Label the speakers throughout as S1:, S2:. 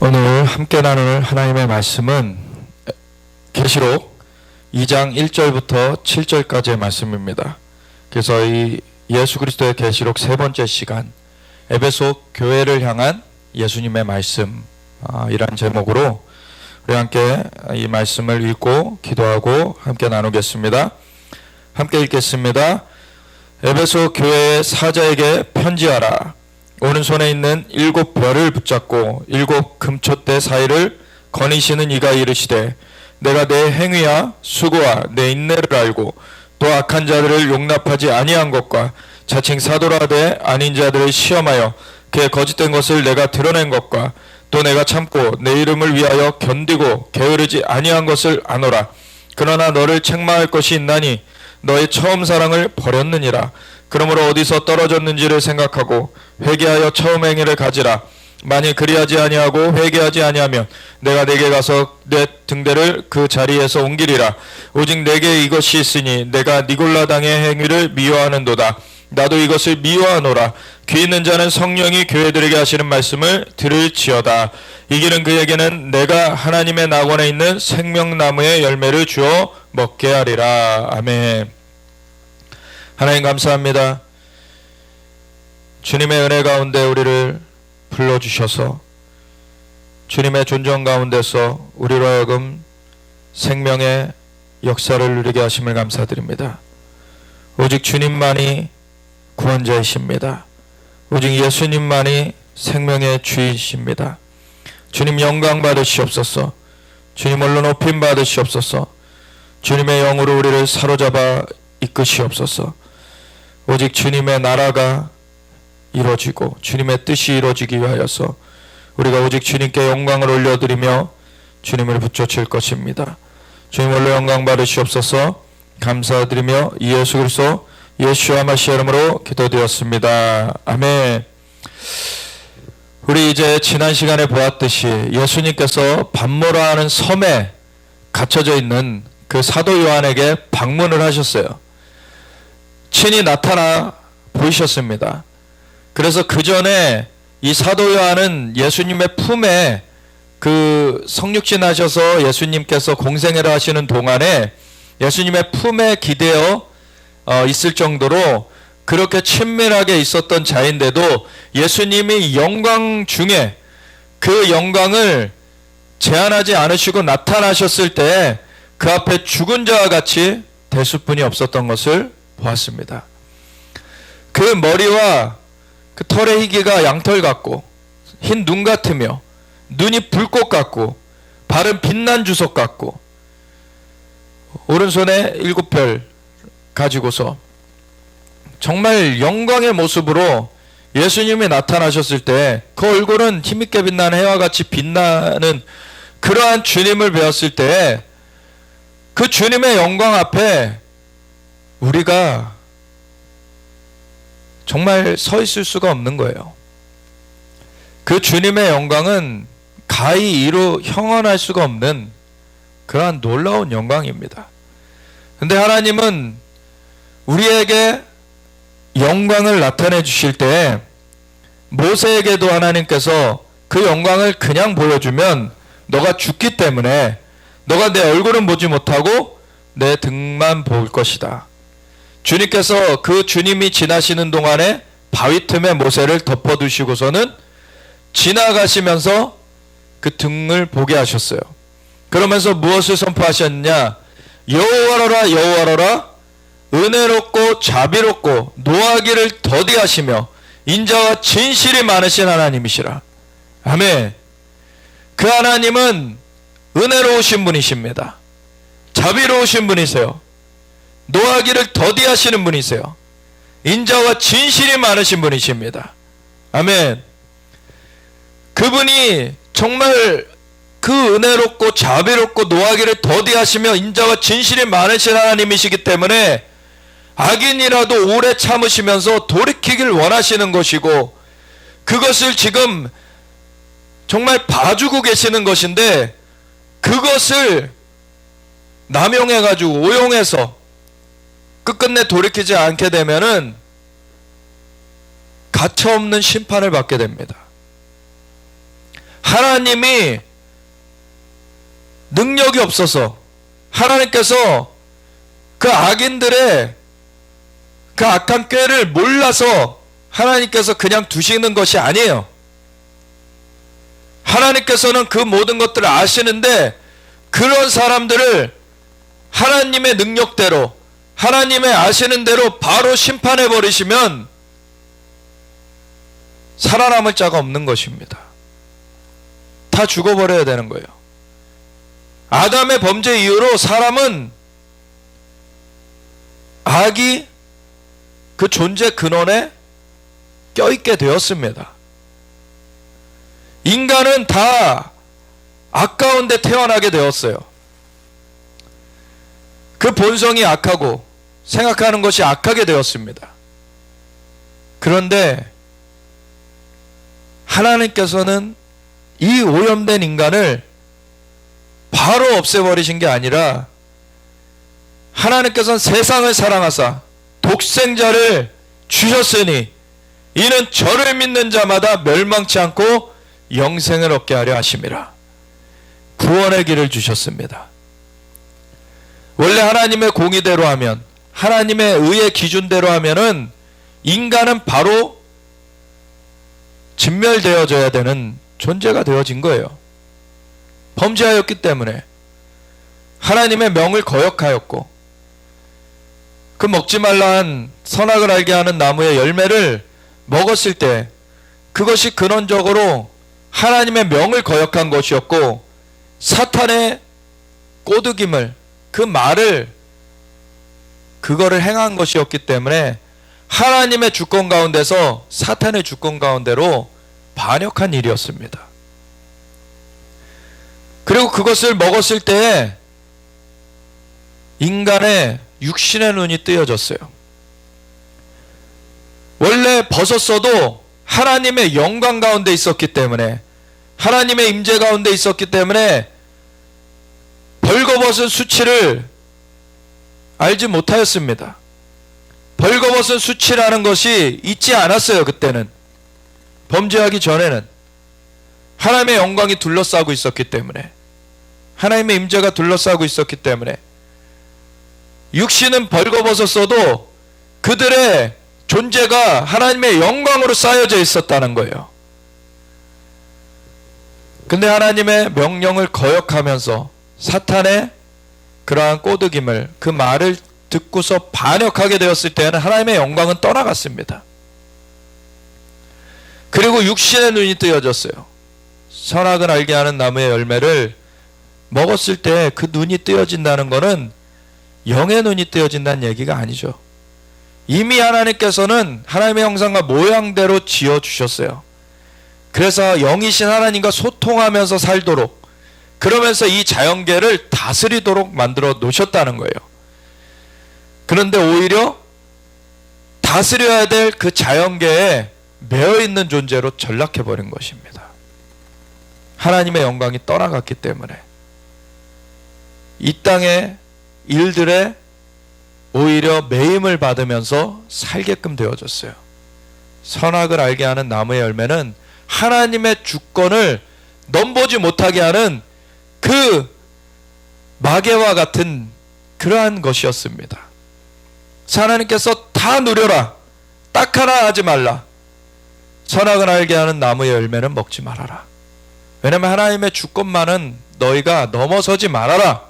S1: 오늘 함께 나눌 하나님의 말씀은 계시록 2장 1절부터 7절까지의 말씀입니다. 그래서 이 예수 그리스도의 계시록 세 번째 시간, 에베소 교회를 향한 예수님의 말씀, 이란 제목으로 우리 함께 이 말씀을 읽고 기도하고 함께 나누겠습니다. 함께 읽겠습니다. 에베소 교회의 사자에게 편지하라. 오른손에 있는 7 별을 붙잡고 7 금촛대 사이를 거니시는 이가 이르시되, 내가 내 행위와 수고와 내 인내를 알고 또 악한 자들을 용납하지 아니한 것과 자칭 사도라되 아닌 자들을 시험하여 그의 거짓된 것을 내가 드러낸 것과 또 내가 참고 내 이름을 위하여 견디고 게으르지 아니한 것을 아노라. 그러나 너를 책망할 것이 있나니 너의 처음 사랑을 버렸느니라. 그러므로 어디서 떨어졌는지를 생각하고 회개하여 처음 행위를 가지라. 만일 그리하지 아니하고 회개하지 아니하면 내가 내게 가서 내 등대를 그 자리에서 옮기리라. 오직 내게 이것이 있으니 내가 니골라당의 행위를 미워하는도다. 나도 이것을 미워하노라. 귀 있는 자는 성령이 교회들에게 하시는 말씀을 들을지어다. 이기는 그에게는 내가 하나님의 낙원에 있는 생명나무의 열매를 주어 먹게 하리라. 아멘. 하나님 감사합니다. 주님의 은혜 가운데 우리를 불러주셔서 주님의 존정 가운데서 우리로 하여금 생명의 역사를 누리게 하심을 감사드립니다. 오직 주님만이 구원자이십니다. 오직 예수님만이 생명의 주이십니다. 주님 영광 받으시옵소서. 주님 홀로 높임 받으시옵소서. 주님의 영으로 우리를 사로잡아 이끄시옵소서. 오직 주님의 나라가 이루어지고 주님의 뜻이 이루어지기 위하여서 우리가 오직 주님께 영광을 올려드리며 주님을 붙여칠 것입니다. 주님 홀로 영광 받으시옵소서. 감사드리며 예수 그리스도 예수와 마시아 이름으로 기도드렸습니다. 아멘. 우리 이제 지난 시간에 보았듯이 예수님께서 밤모라 하는 섬에 갇혀져 있는 그 사도 요한에게 방문을 하셨어요. 친히 나타나 보이셨습니다. 그래서 그 전에 이 사도 요한은 예수님의 품에 그 성육신 하셔서 예수님께서 공생애를 하시는 동안에 예수님의 품에 기대어 있을 정도로 그렇게 친밀하게 있었던 자인데도 예수님이 영광 중에 그 영광을 제한하지 않으시고 나타나셨을 때 그 앞에 죽은 자와 같이 대수뿐이 없었던 것을 보았습니다. 그 머리와 그 털의 희기가 양털 같고 흰 눈 같으며 눈이 불꽃 같고 발은 빛난 주석 같고 오른손에 7 별 가지고서 정말 영광의 모습으로 예수님이 나타나셨을 때 그 얼굴은 힘있게 빛나는 해와 같이 빛나는 그러한 주님을 배웠을 때 그 주님의 영광 앞에 우리가 정말 서 있을 수가 없는 거예요. 그 주님의 영광은 가히 이루 형언할 수가 없는 그러한 놀라운 영광입니다. 근데 하나님은 우리에게 영광을 나타내 주실 때 모세에게도 하나님께서 그 영광을 그냥 보여주면 너가 죽기 때문에 너가 내 얼굴은 보지 못하고 내 등만 볼 것이다. 주님께서 그 주님이 지나시는 동안에 바위 틈에 모세를 덮어두시고서는 지나가시면서 그 등을 보게 하셨어요. 그러면서 무엇을 선포하셨느냐? 여호와로라 여호와로라 은혜롭고 자비롭고 노하기를 더디하시며 인자와 진실이 많으신 하나님이시라. 아멘. 그 하나님은 은혜로우신 분이십니다. 자비로우신 분이세요. 노하기를 더디하시는 분이세요. 인자와 진실이 많으신 분이십니다. 아멘. 그분이 정말 그 은혜롭고 자비롭고 노하기를 더디하시며 인자와 진실이 많으신 하나님이시기 때문에 악인이라도 오래 참으시면서 돌이키길 원하시는 것이고 그것을 지금 정말 봐주고 계시는 것인데 그것을 남용해가지고 오용해서 끝끝내 돌이키지 않게 되면은 가차없는 심판을 받게 됩니다. 하나님이 능력이 없어서 하나님께서 그 악인들의 그 악한 꾀를 몰라서 하나님께서 그냥 두시는 것이 아니에요. 하나님께서는 그 모든 것들을 아시는데 그런 사람들을 하나님의 능력대로 하나님의 아시는 대로 바로 심판해 버리시면 살아남을 자가 없는 것입니다. 다 죽어버려야 되는 거예요. 아담의 범죄 이후로 사람은 악이 그 존재 근원에 껴있게 되었습니다. 인간은 다 악 가운데 태어나게 되었어요. 그 본성이 악하고 생각하는 것이 악하게 되었습니다. 그런데 하나님께서는 이 오염된 인간을 바로 없애버리신 게 아니라 하나님께서는 세상을 사랑하사 독생자를 주셨으니 이는 저를 믿는 자마다 멸망치 않고 영생을 얻게 하려 하심이라. 구원의 길을 주셨습니다. 원래 하나님의 공의대로 하면 하나님의 의의 기준대로 하면은 인간은 바로 진멸되어져야 되는 존재가 되어진 거예요. 범죄하였기 때문에 하나님의 명을 거역하였고 그 먹지 말라 한 선악을 알게 하는 나무의 열매를 먹었을 때 그것이 근원적으로 하나님의 명을 거역한 것이었고 사탄의 꼬드김을 그 말을 그거를 행한 것이었기 때문에 하나님의 주권 가운데서 사탄의 주권 가운데로 반역한 일이었습니다. 그리고 그것을 먹었을 때에 인간의 육신의 눈이 뜨여졌어요. 원래 벗었어도 하나님의 영광 가운데 있었기 때문에 하나님의 임재 가운데 있었기 때문에 벌거벗은 수치를 알지 못하였습니다. 벌거벗은 수치라는 것이 있지 않았어요. 그때는 범죄하기 전에는 하나님의 영광이 둘러싸고 있었기 때문에 하나님의 임재가 둘러싸고 있었기 때문에 육신은 벌거벗었어도 그들의 존재가 하나님의 영광으로 쌓여져 있었다는 거예요. 근데 하나님의 명령을 거역하면서 사탄의 그러한 꼬드김을 그 말을 듣고서 반역하게 되었을 때는 하나님의 영광은 떠나갔습니다. 그리고 육신의 눈이 뜨여졌어요. 선악을 알게 하는 나무의 열매를 먹었을 때 그 눈이 뜨여진다는 것은 영의 눈이 뜨여진다는 얘기가 아니죠. 이미 하나님께서는 하나님의 형상과 모양대로 지어주셨어요. 그래서 영이신 하나님과 소통하면서 살도록 그러면서 이 자연계를 다스리도록 만들어 놓으셨다는 거예요. 그런데 오히려 다스려야 될 그 자연계에 매어있는 존재로 전락해버린 것입니다. 하나님의 영광이 떠나갔기 때문에 이 땅의 일들에 오히려 매임을 받으면서 살게끔 되어졌어요. 선악을 알게 하는 나무의 열매는 하나님의 주권을 넘보지 못하게 하는 그 마개와 같은 그러한 것이었습니다. 하나님께서 다 누려라, 딱 하나 하지 말라, 선악을 알게 하는 나무의 열매는 먹지 말아라. 왜냐하면 하나님의 주권만은 너희가 넘어서지 말아라.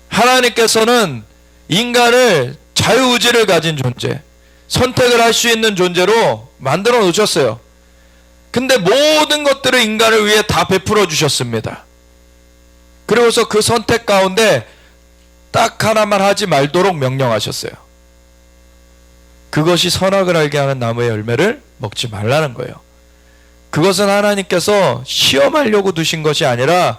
S1: 하나님께서는 인간을 자유의지를 가진 존재, 선택을 할 수 있는 존재로 만들어 놓으셨어요. 근데 모든 것들을 인간을 위해 다 베풀어 주셨습니다. 그리고서 그 선택 가운데 딱 하나만 하지 말도록 명령하셨어요. 그것이 선악을 알게 하는 나무의 열매를 먹지 말라는 거예요. 그것은 하나님께서 시험하려고 두신 것이 아니라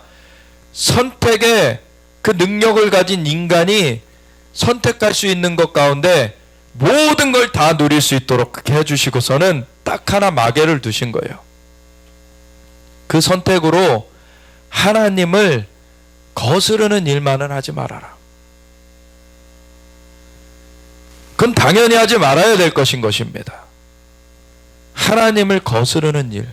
S1: 선택의 그 능력을 가진 인간이 선택할 수 있는 것 가운데 모든 걸 다 누릴 수 있도록 해주시고서는 딱 하나 마개를 두신 거예요. 그 선택으로 하나님을 거스르는 일만은 하지 말아라. 그건 당연히 하지 말아야 될 것인 것입니다. 하나님을 거스르는 일,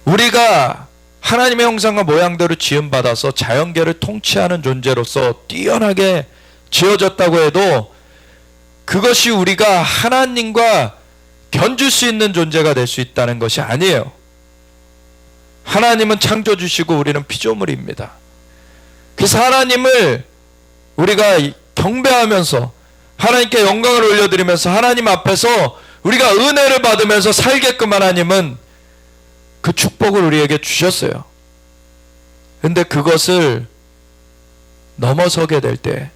S1: 우리가 하나님의 형상과 모양대로 지음받아서 자연계를 통치하는 존재로서 뛰어나게 지어졌다고 해도 그것이 우리가 하나님과 견줄 수 있는 존재가 될 수 있다는 것이 아니에요. 하나님은 창조주시고 우리는 피조물입니다. 그래서 하나님을 우리가 경배하면서 하나님께 영광을 올려드리면서 하나님 앞에서 우리가 은혜를 받으면서 살게끔 하나님은 그 축복을 우리에게 주셨어요. 근데 그것을 넘어서게 될 때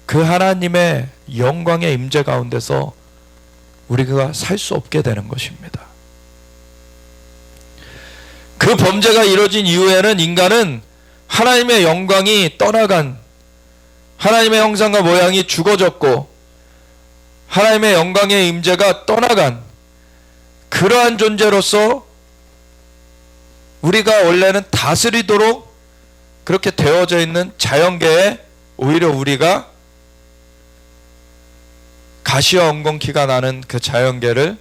S1: 그 하나님의 영광의 임재 가운데서 우리가 살 수 없게 되는 것입니다. 그 범죄가 이루어진 이후에는 인간은 하나님의 영광이 떠나간, 하나님의 형상과 모양이 죽어졌고 하나님의 영광의 임재가 떠나간 그러한 존재로서 우리가 원래는 다스리도록 그렇게 되어져 있는 자연계에 오히려 우리가 가시와 엉겅퀴가 나는 그 자연계를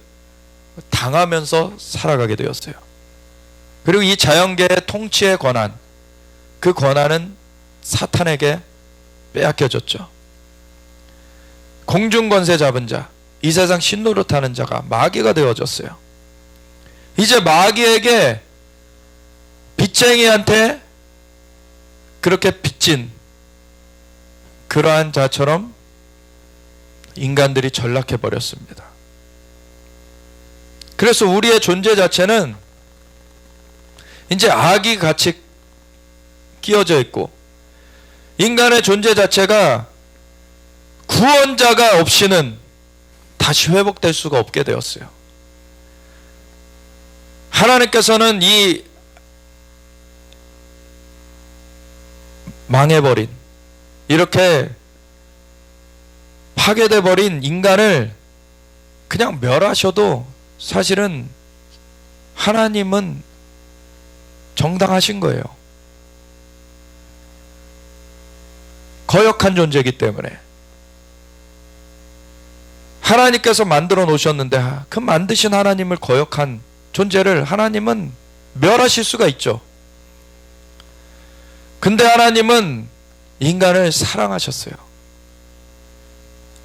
S1: 당하면서 살아가게 되었어요. 그리고 이 자연계의 통치의 권한, 그 권한은 사탄에게 빼앗겨졌죠. 공중권세 잡은 자, 이 세상 신노릇하는 자가 마귀가 되어졌어요. 이제 마귀에게 빚쟁이한테 그렇게 빚진 그러한 자처럼 인간들이 전락해 버렸습니다. 그래서 우리의 존재 자체는 이제 악이 같이 끼어져 있고 인간의 존재 자체가 구원자가 없이는 다시 회복될 수가 없게 되었어요. 하나님께서는 이 망해버린, 이렇게 파괴돼 버린 인간을 그냥 멸하셔도 사실은 하나님은 정당하신 거예요. 거역한 존재이기 때문에 하나님께서 만들어 놓으셨는데 그 만드신 하나님을 거역한 존재를 하나님은 멸하실 수가 있죠. 근데 하나님은 인간을 사랑하셨어요.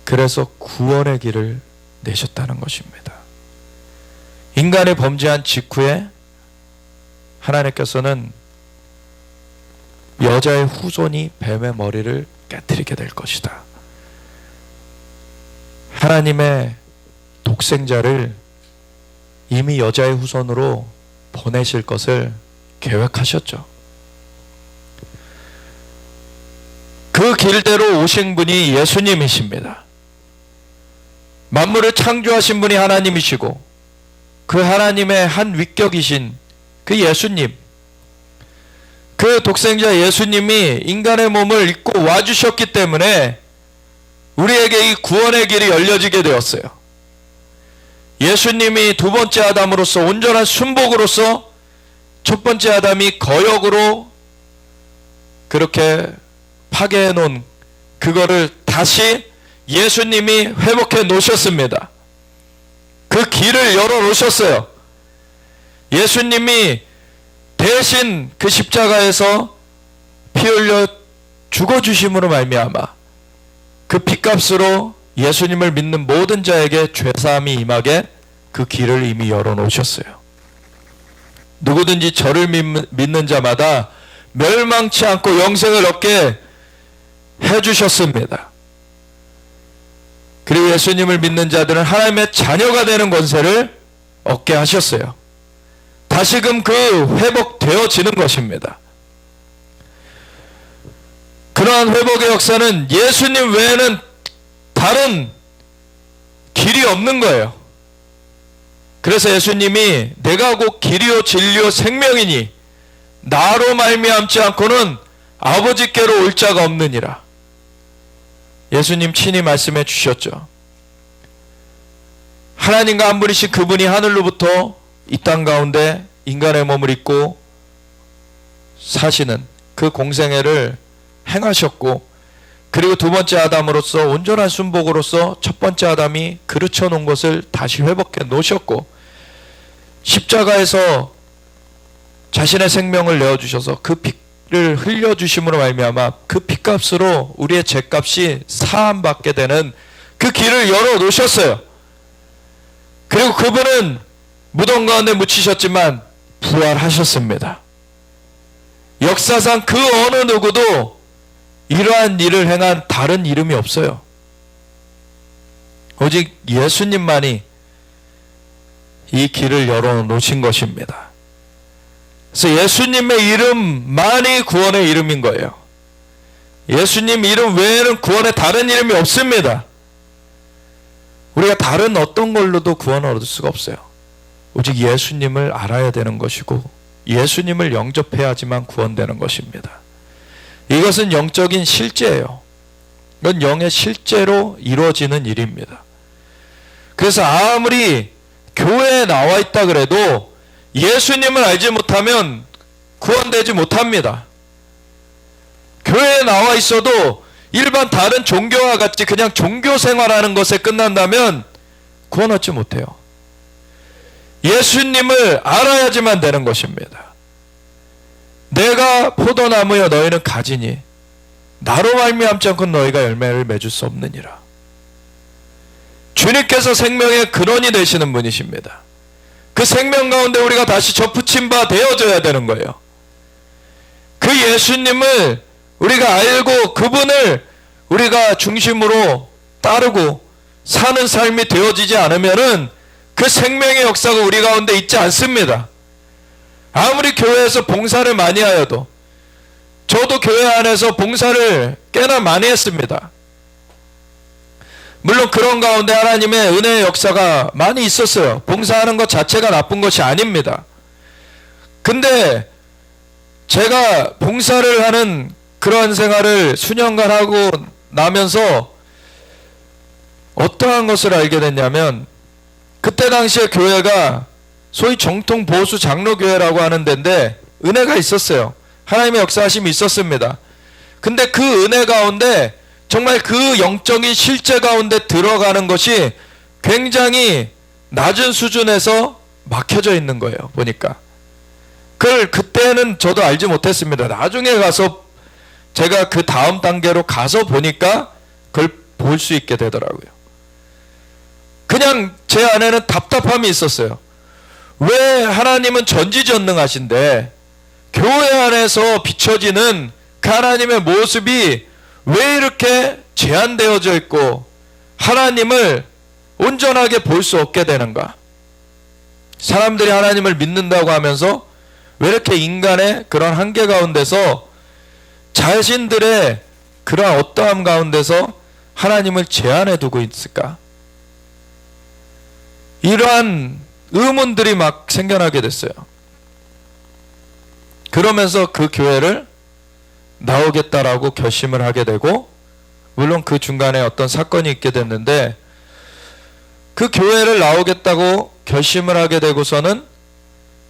S1: 그래서 구원의 길을 내셨다는 것입니다. 인간이 범죄한 직후에 하나님께서는 여자의 후손이 뱀의 머리를 깨뜨리게 될 것이다. 하나님의 독생자를 이미 여자의 후손으로 보내실 것을 계획하셨죠. 그 길대로 오신 분이 예수님이십니다. 만물을 창조하신 분이 하나님이시고 그 하나님의 한 위격이신 그 예수님, 그 독생자 예수님이 인간의 몸을 입고 와주셨기 때문에 우리에게 이 구원의 길이 열려지게 되었어요. 예수님이 두 번째 아담으로서 온전한 순복으로서 첫 번째 아담이 거역으로 그렇게 파괴해 놓은 그거를 다시 예수님이 회복해 놓으셨습니다. 그 길을 열어 놓으셨어요. 예수님이 대신 그 십자가에서 피 흘려 죽어주심으로 말미암아 그 피값으로 예수님을 믿는 모든 자에게 죄사함이 임하게 그 길을 이미 열어 놓으셨어요. 누구든지 저를 믿는 자마다 멸망치 않고 영생을 얻게 해주셨습니다. 그리고 예수님을 믿는 자들은 하나님의 자녀가 되는 권세를 얻게 하셨어요. 다시금 그 회복되어지는 것입니다. 그러한 회복의 역사는 예수님 외에는 다른 길이 없는 거예요. 그래서 예수님이 내가 곧 길이요 진리요 생명이니 나로 말미암지 않고는 아버지께로 올 자가 없느니라. 예수님 친히 말씀해 주셨죠. 하나님과 한 분이신 그분이 하늘로부터 이 땅 가운데 인간의 몸을 입고 사시는 그 공생애를 행하셨고, 그리고 두 번째 아담으로서 온전한 순복으로서 첫 번째 아담이 그르쳐 놓은 것을 다시 회복해 놓으셨고, 십자가에서 자신의 생명을 내어주셔서 그 피를 흘려주심으로 말미암아 그 피값으로 우리의 죄값이 사함받게 되는 그 길을 열어놓으셨어요. 그리고 그분은 무덤 가운데 묻히셨지만 부활하셨습니다. 역사상 그 어느 누구도 이러한 일을 행한 다른 이름이 없어요. 오직 예수님만이 이 길을 열어놓으신 것입니다. 그래서 예수님의 이름만이 구원의 이름인 거예요. 예수님 이름 외에는 구원의 다른 이름이 없습니다. 우리가 다른 어떤 걸로도 구원을 얻을 수가 없어요. 오직 예수님을 알아야 되는 것이고 예수님을 영접해야지만 구원되는 것입니다. 이것은 영적인 실제예요. 이건 영의 실제로 이루어지는 일입니다. 그래서 아무리 교회에 나와 있다 그래도 예수님을 알지 못하면 구원되지 못합니다. 교회에 나와 있어도 일반 다른 종교와 같이 그냥 종교 생활하는 것에 끝난다면 구원 얻지 못해요. 예수님을 알아야지만 되는 것입니다. 내가 포도나무여 너희는 가지니 나로 말미암지 않고 너희가 열매를 맺을 수 없느니라. 주님께서 생명의 근원이 되시는 분이십니다. 그 생명 가운데 우리가 다시 접붙임 바 되어져야 되는 거예요. 그 예수님을 우리가 알고 그분을 우리가 중심으로 따르고 사는 삶이 되어지지 않으면은 그 생명의 역사가 우리 가운데 있지 않습니다. 아무리 교회에서 봉사를 많이 하여도, 저도 교회 안에서 봉사를 꽤나 많이 했습니다. 물론 그런 가운데 하나님의 은혜의 역사가 많이 있었어요. 봉사하는 것 자체가 나쁜 것이 아닙니다. 근데 제가 봉사를 하는 그러한 생활을 수년간 하고 나면서 어떠한 것을 알게 됐냐면, 그때 당시에 교회가 소위 정통 보수 장로교회라고 하는 데인데 은혜가 있었어요. 하나님의 역사하심이 있었습니다. 근데 그 은혜 가운데 정말 그 영적인 실제 가운데 들어가는 것이 굉장히 낮은 수준에서 막혀져 있는 거예요. 보니까 그걸 그때는 저도 알지 못했습니다. 나중에 가서 제가 그 다음 단계로 가서 보니까 그걸 볼 수 있게 되더라고요. 그냥 제 안에는 답답함이 있었어요. 왜 하나님은 전지전능하신데 교회 안에서 비춰지는 그 하나님의 모습이 왜 이렇게 제한되어져 있고 하나님을 온전하게 볼 수 없게 되는가? 사람들이 하나님을 믿는다고 하면서 왜 이렇게 인간의 그런 한계 가운데서 자신들의 그런 어떠함 가운데서 하나님을 제한해 두고 있을까? 이러한 의문들이 막 생겨나게 됐어요. 그러면서 그 교회를 나오겠다라고 결심을 하게 되고, 물론 그 중간에 어떤 사건이 있게 됐는데, 그 교회를 나오겠다고 결심을 하게 되고서는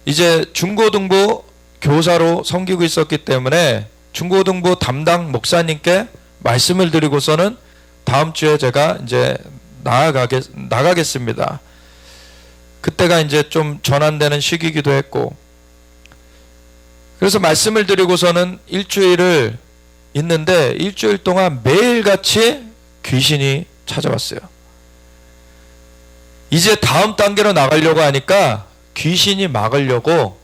S1: 이제 중고등부 교사로 섬기고 있었기 때문에 중고등부 담당 목사님께 말씀을 드리고서는 다음 주에 제가 이제 나가겠습니다. 그때가 이제 좀 전환되는 시기이기도 했고, 그래서 말씀을 드리고서는 일주일을 있는데 일주일 동안 매일같이 귀신이 찾아왔어요. 이제 다음 단계로 나가려고 하니까 귀신이 막으려고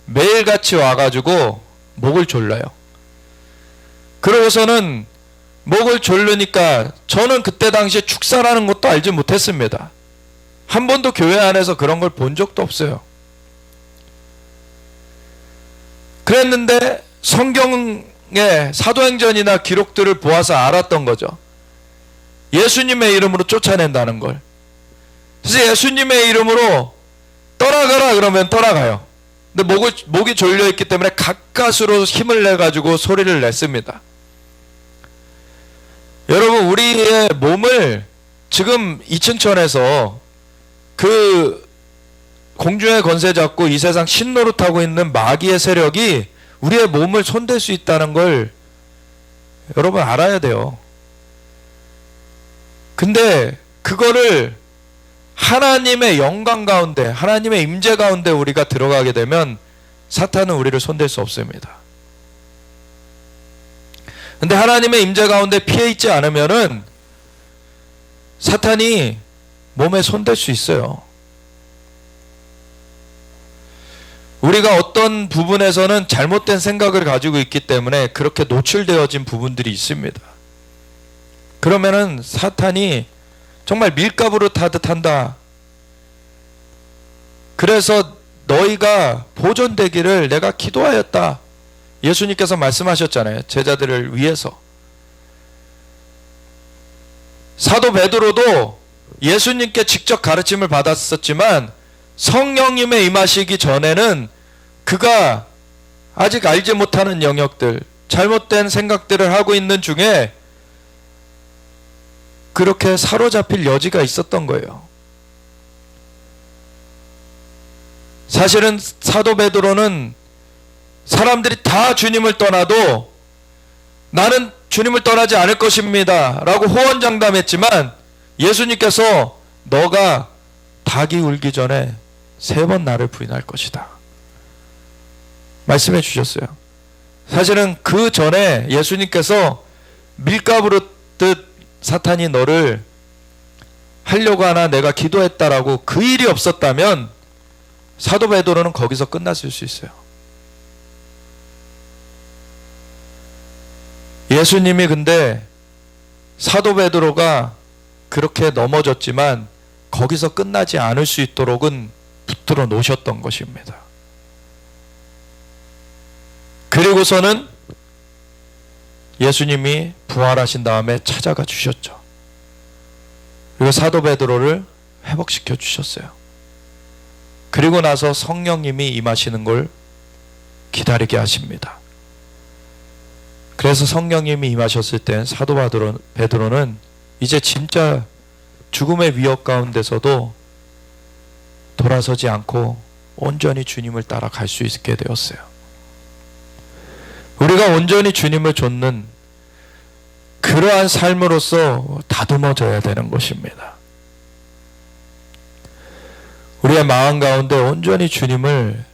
S1: 매일같이 와가지고 목을 졸라요. 그러고서는 목을 졸르니까 저는 그때 당시에 축사라는 것도 알지 못했습니다. 한 번도 교회 안에서 그런 걸 본 적도 없어요. 그랬는데 성경의 사도행전이나 기록들을 보아서 알았던 거죠. 예수님의 이름으로 쫓아낸다는 걸. 그래서 예수님의 이름으로 떠나가라 그러면 떠나가요. 근데 목이 졸려있기 때문에 가까스로 힘을 내가지고 소리를 냈습니다. 여러분, 우리의 몸을 지금 이층천에서 그 공중의 권세 잡고 이 세상 신노릇하고 있는 마귀의 세력이 우리의 몸을 손댈 수 있다는 걸 여러분 알아야 돼요. 근데 그거를 하나님의 영광 가운데, 하나님의 임재 가운데 우리가 들어가게 되면 사탄은 우리를 손댈 수 없습니다. 근데 하나님의 임재 가운데 피해 있지 않으면은 사탄이 몸에 손댈 수 있어요. 우리가 어떤 부분에서는 잘못된 생각을 가지고 있기 때문에 그렇게 노출되어진 부분들이 있습니다. 그러면은 사탄이 정말 밀가부로 타듯 한다. 그래서 너희가 보존되기를 내가 기도하였다. 예수님께서 말씀하셨잖아요. 제자들을 위해서. 사도 베드로도 예수님께 직접 가르침을 받았었지만 성령님의 임하시기 전에는 그가 아직 알지 못하는 영역들, 잘못된 생각들을 하고 있는 중에 그렇게 사로잡힐 여지가 있었던 거예요. 사실은 사도 베드로는 사람들이 다 주님을 떠나도 나는 주님을 떠나지 않을 것입니다 라고 호언장담했지만 예수님께서 너가 닭이 울기 전에 3번 나를 부인할 것이다 말씀해 주셨어요. 사실은 그 전에 예수님께서 밀가부르듯 사탄이 너를 하려고 하나 내가 기도했다라고 그 일이 없었다면 사도 베드로는 거기서 끝났을 수 있어요. 예수님이 근데 사도 베드로가 그렇게 넘어졌지만 거기서 끝나지 않을 수 있도록은 붙들어 놓으셨던 것입니다. 그리고서는 예수님이 부활하신 다음에 찾아가 주셨죠. 그리고 사도 베드로를 회복시켜 주셨어요. 그리고 나서 성령님이 임하시는 걸 기다리게 하십니다. 그래서 성령님이 임하셨을 땐 사도 베드로는 이제 진짜 죽음의 위협 가운데서도 돌아서지 않고 온전히 주님을 따라 갈 수 있게 되었어요. 우리가 온전히 주님을 좇는 그러한 삶으로서 다듬어져야 되는 것입니다. 우리의 마음 가운데 온전히 주님을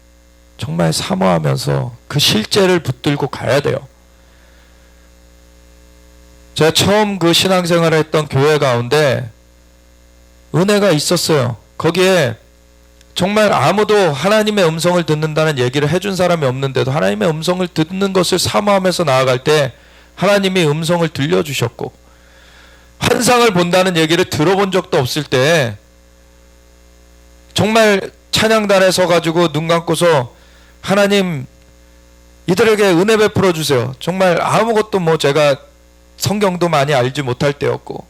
S1: 정말 사모하면서 그 실제를 붙들고 가야 돼요. 제가 처음 그 신앙생활을 했던 교회 가운데 은혜가 있었어요. 거기에 정말 아무도 하나님의 음성을 듣는다는 얘기를 해준 사람이 없는데도 하나님의 음성을 듣는 것을 사모하면서 나아갈 때 하나님이 음성을 들려주셨고, 환상을 본다는 얘기를 들어본 적도 없을 때 정말 찬양단에 서가지고 눈 감고서 하나님 이들에게 은혜 베풀어 주세요. 정말 아무것도 제가 성경도 많이 알지 못할 때였고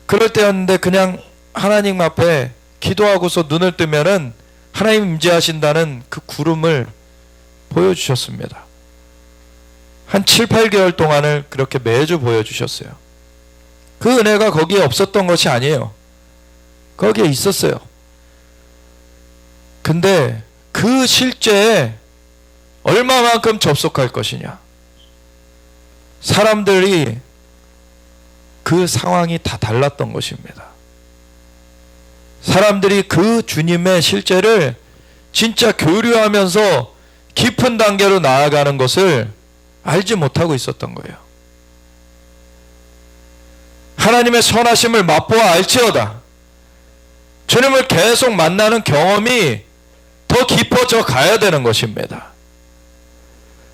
S1: 그럴 때였는데 그냥 하나님 앞에 기도하고서 눈을 뜨면은 하나님 임재하신다는 그 구름을 보여주셨습니다. 한 7, 8개월 동안을 그렇게 매주 보여주셨어요. 그 은혜가 거기에 없었던 것이 아니에요. 거기에 있었어요. 근데 그 실제에 얼마만큼 접속할 것이냐. 사람들이 그 상황이 다 달랐던 것입니다. 사람들이 그 주님의 실제를 진짜 교류하면서 깊은 단계로 나아가는 것을 알지 못하고 있었던 거예요. 하나님의 선하심을 맛보아 알지어다. 주님을 계속 만나는 경험이 더 깊어져 가야 되는 것입니다.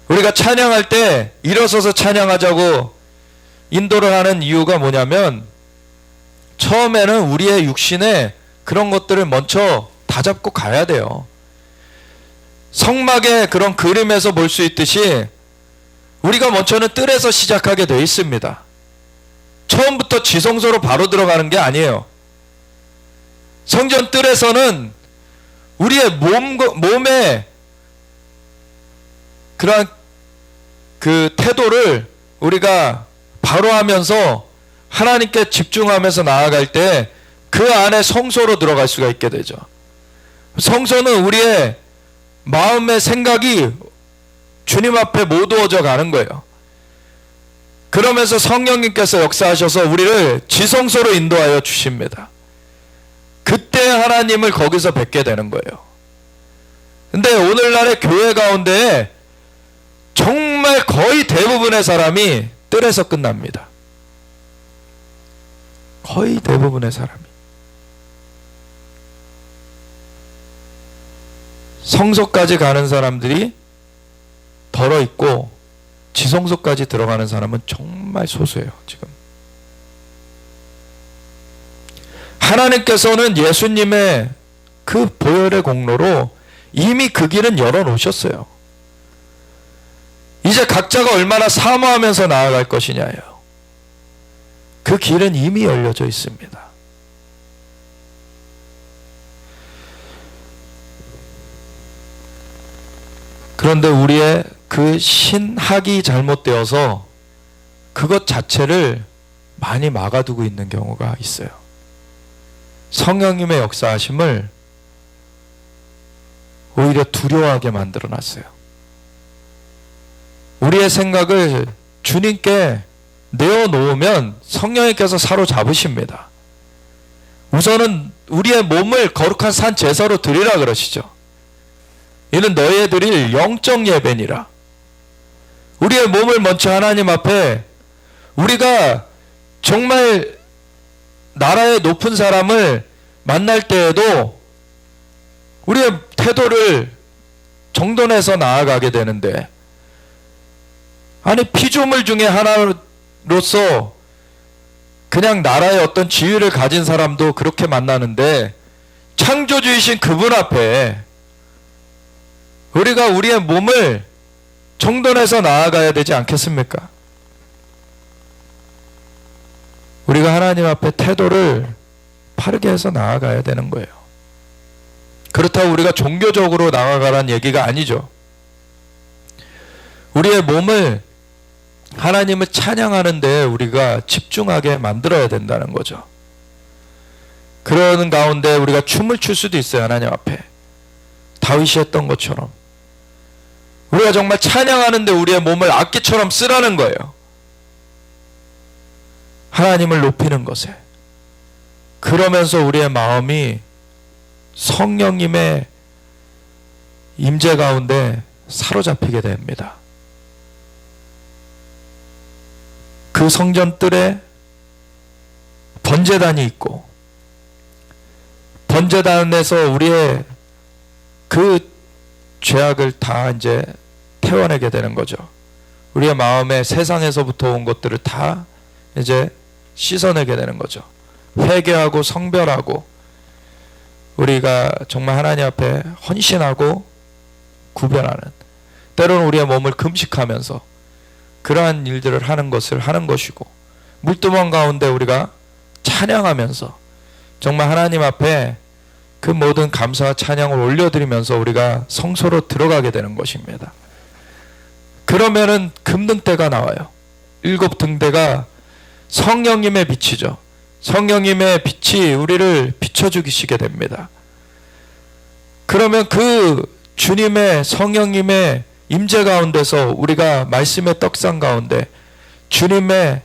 S1: 우리가 찬양할 때 일어서서 찬양하자고 인도를 하는 이유가 뭐냐면, 처음에는 우리의 육신에 그런 것들을 먼저 다잡고 가야 돼요. 성막의 그런 그림에서 볼 수 있듯이 우리가 먼저는 뜰에서 시작하게 되어 있습니다. 처음부터 지성소로 바로 들어가는 게 아니에요. 성전 뜰에서는 우리의 몸의 그러한 그 태도를 우리가 바로 하면서 하나님께 집중하면서 나아갈 때 그 안에 성소로 들어갈 수가 있게 되죠. 성소는 우리의 마음의 생각이 주님 앞에 모두어져 가는 거예요. 그러면서 성령님께서 역사하셔서 우리를 지성소로 인도하여 주십니다. 그때 하나님을 거기서 뵙게 되는 거예요. 근데 오늘날의 교회 가운데 정말 거의 대부분의 사람이 뜰에서 끝납니다. 거의 대부분의 사람이. 성소까지 가는 사람들이 덜어 있고 지성소까지 들어가는 사람은 정말 소수예요, 지금. 하나님께서는 예수님의 그 보혈의 공로로 이미 그 길은 열어놓으셨어요. 이제 각자가 얼마나 사모하면서 나아갈 것이냐예요. 그 길은 이미 열려져 있습니다. 그런데 우리의 그 신학이 잘못되어서 그것 자체를 많이 막아두고 있는 경우가 있어요. 성령님의 역사하심을 오히려 두려워하게 만들어놨어요. 우리의 생각을 주님께 내어놓으면 성령님께서 사로잡으십니다. 우선은 우리의 몸을 거룩한 산 제사로 드리라 그러시죠. 이는 너희에 드릴 영적 예배니라. 우리의 몸을 먼저 하나님 앞에, 우리가 정말 나라의 높은 사람을 만날 때에도 우리의 태도를 정돈해서 나아가게 되는데, 아니 피조물 중에 하나로서 그냥 나라의 어떤 지위를 가진 사람도 그렇게 만나는데, 창조주이신 그분 앞에 우리가 우리의 몸을 정돈해서 나아가야 되지 않겠습니까? 우리가 하나님 앞에 태도를 바르게 해서 나아가야 되는 거예요. 그렇다고 우리가 종교적으로 나아가라는 얘기가 아니죠. 우리의 몸을 하나님을 찬양하는 데 우리가 집중하게 만들어야 된다는 거죠. 그러는 가운데 우리가 춤을 출 수도 있어요. 하나님 앞에 다윗이 했던 것처럼 우리가 정말 찬양하는데 우리의 몸을 악기처럼 쓰라는 거예요. 하나님을 높이는 것에. 그러면서 우리의 마음이 성령님의 임재 가운데 사로잡히게 됩니다. 그 성전 뜰에 번제단이 있고, 번제단에서 우리의 그 죄악을 다 이제 태워내게 되는 거죠. 우리의 마음에 세상에서부터 온 것들을 다 이제 씻어내게 되는 거죠. 회개하고 성별하고 우리가 정말 하나님 앞에 헌신하고 구별하는, 때로는 우리의 몸을 금식하면서 그러한 일들을 하는 것이고, 물두멍 가운데 우리가 찬양하면서 정말 하나님 앞에 그 모든 감사와 찬양을 올려드리면서 우리가 성소로 들어가게 되는 것입니다. 그러면은 금등대가 나와요. 7등대가 성령님의 빛이죠. 성령님의 빛이 우리를 비춰주시게 됩니다. 그러면 그 주님의 성령님의 임재 가운데서 우리가 말씀의 떡상 가운데 주님의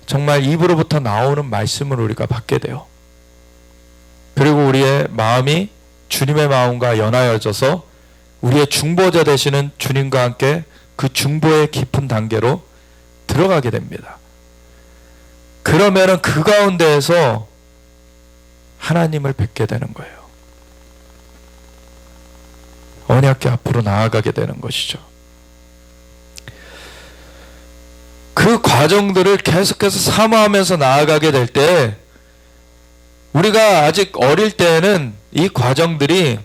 S1: 정말 입으로부터 나오는 말씀을 우리가 받게 돼요. 그리고 우리의 마음이 주님의 마음과 연하여져서 우리의 중보자 되시는 주님과 함께 그 중보의 깊은 단계로 들어가게 됩니다. 그러면은 그 가운데에서 하나님을 뵙게 되는 거예요. 언약궤 앞으로 나아가게 되는 것이죠. 그 과정들을 계속해서 사모하면서 나아가게 될 때, 우리가 아직 어릴 때에는 이 과정들이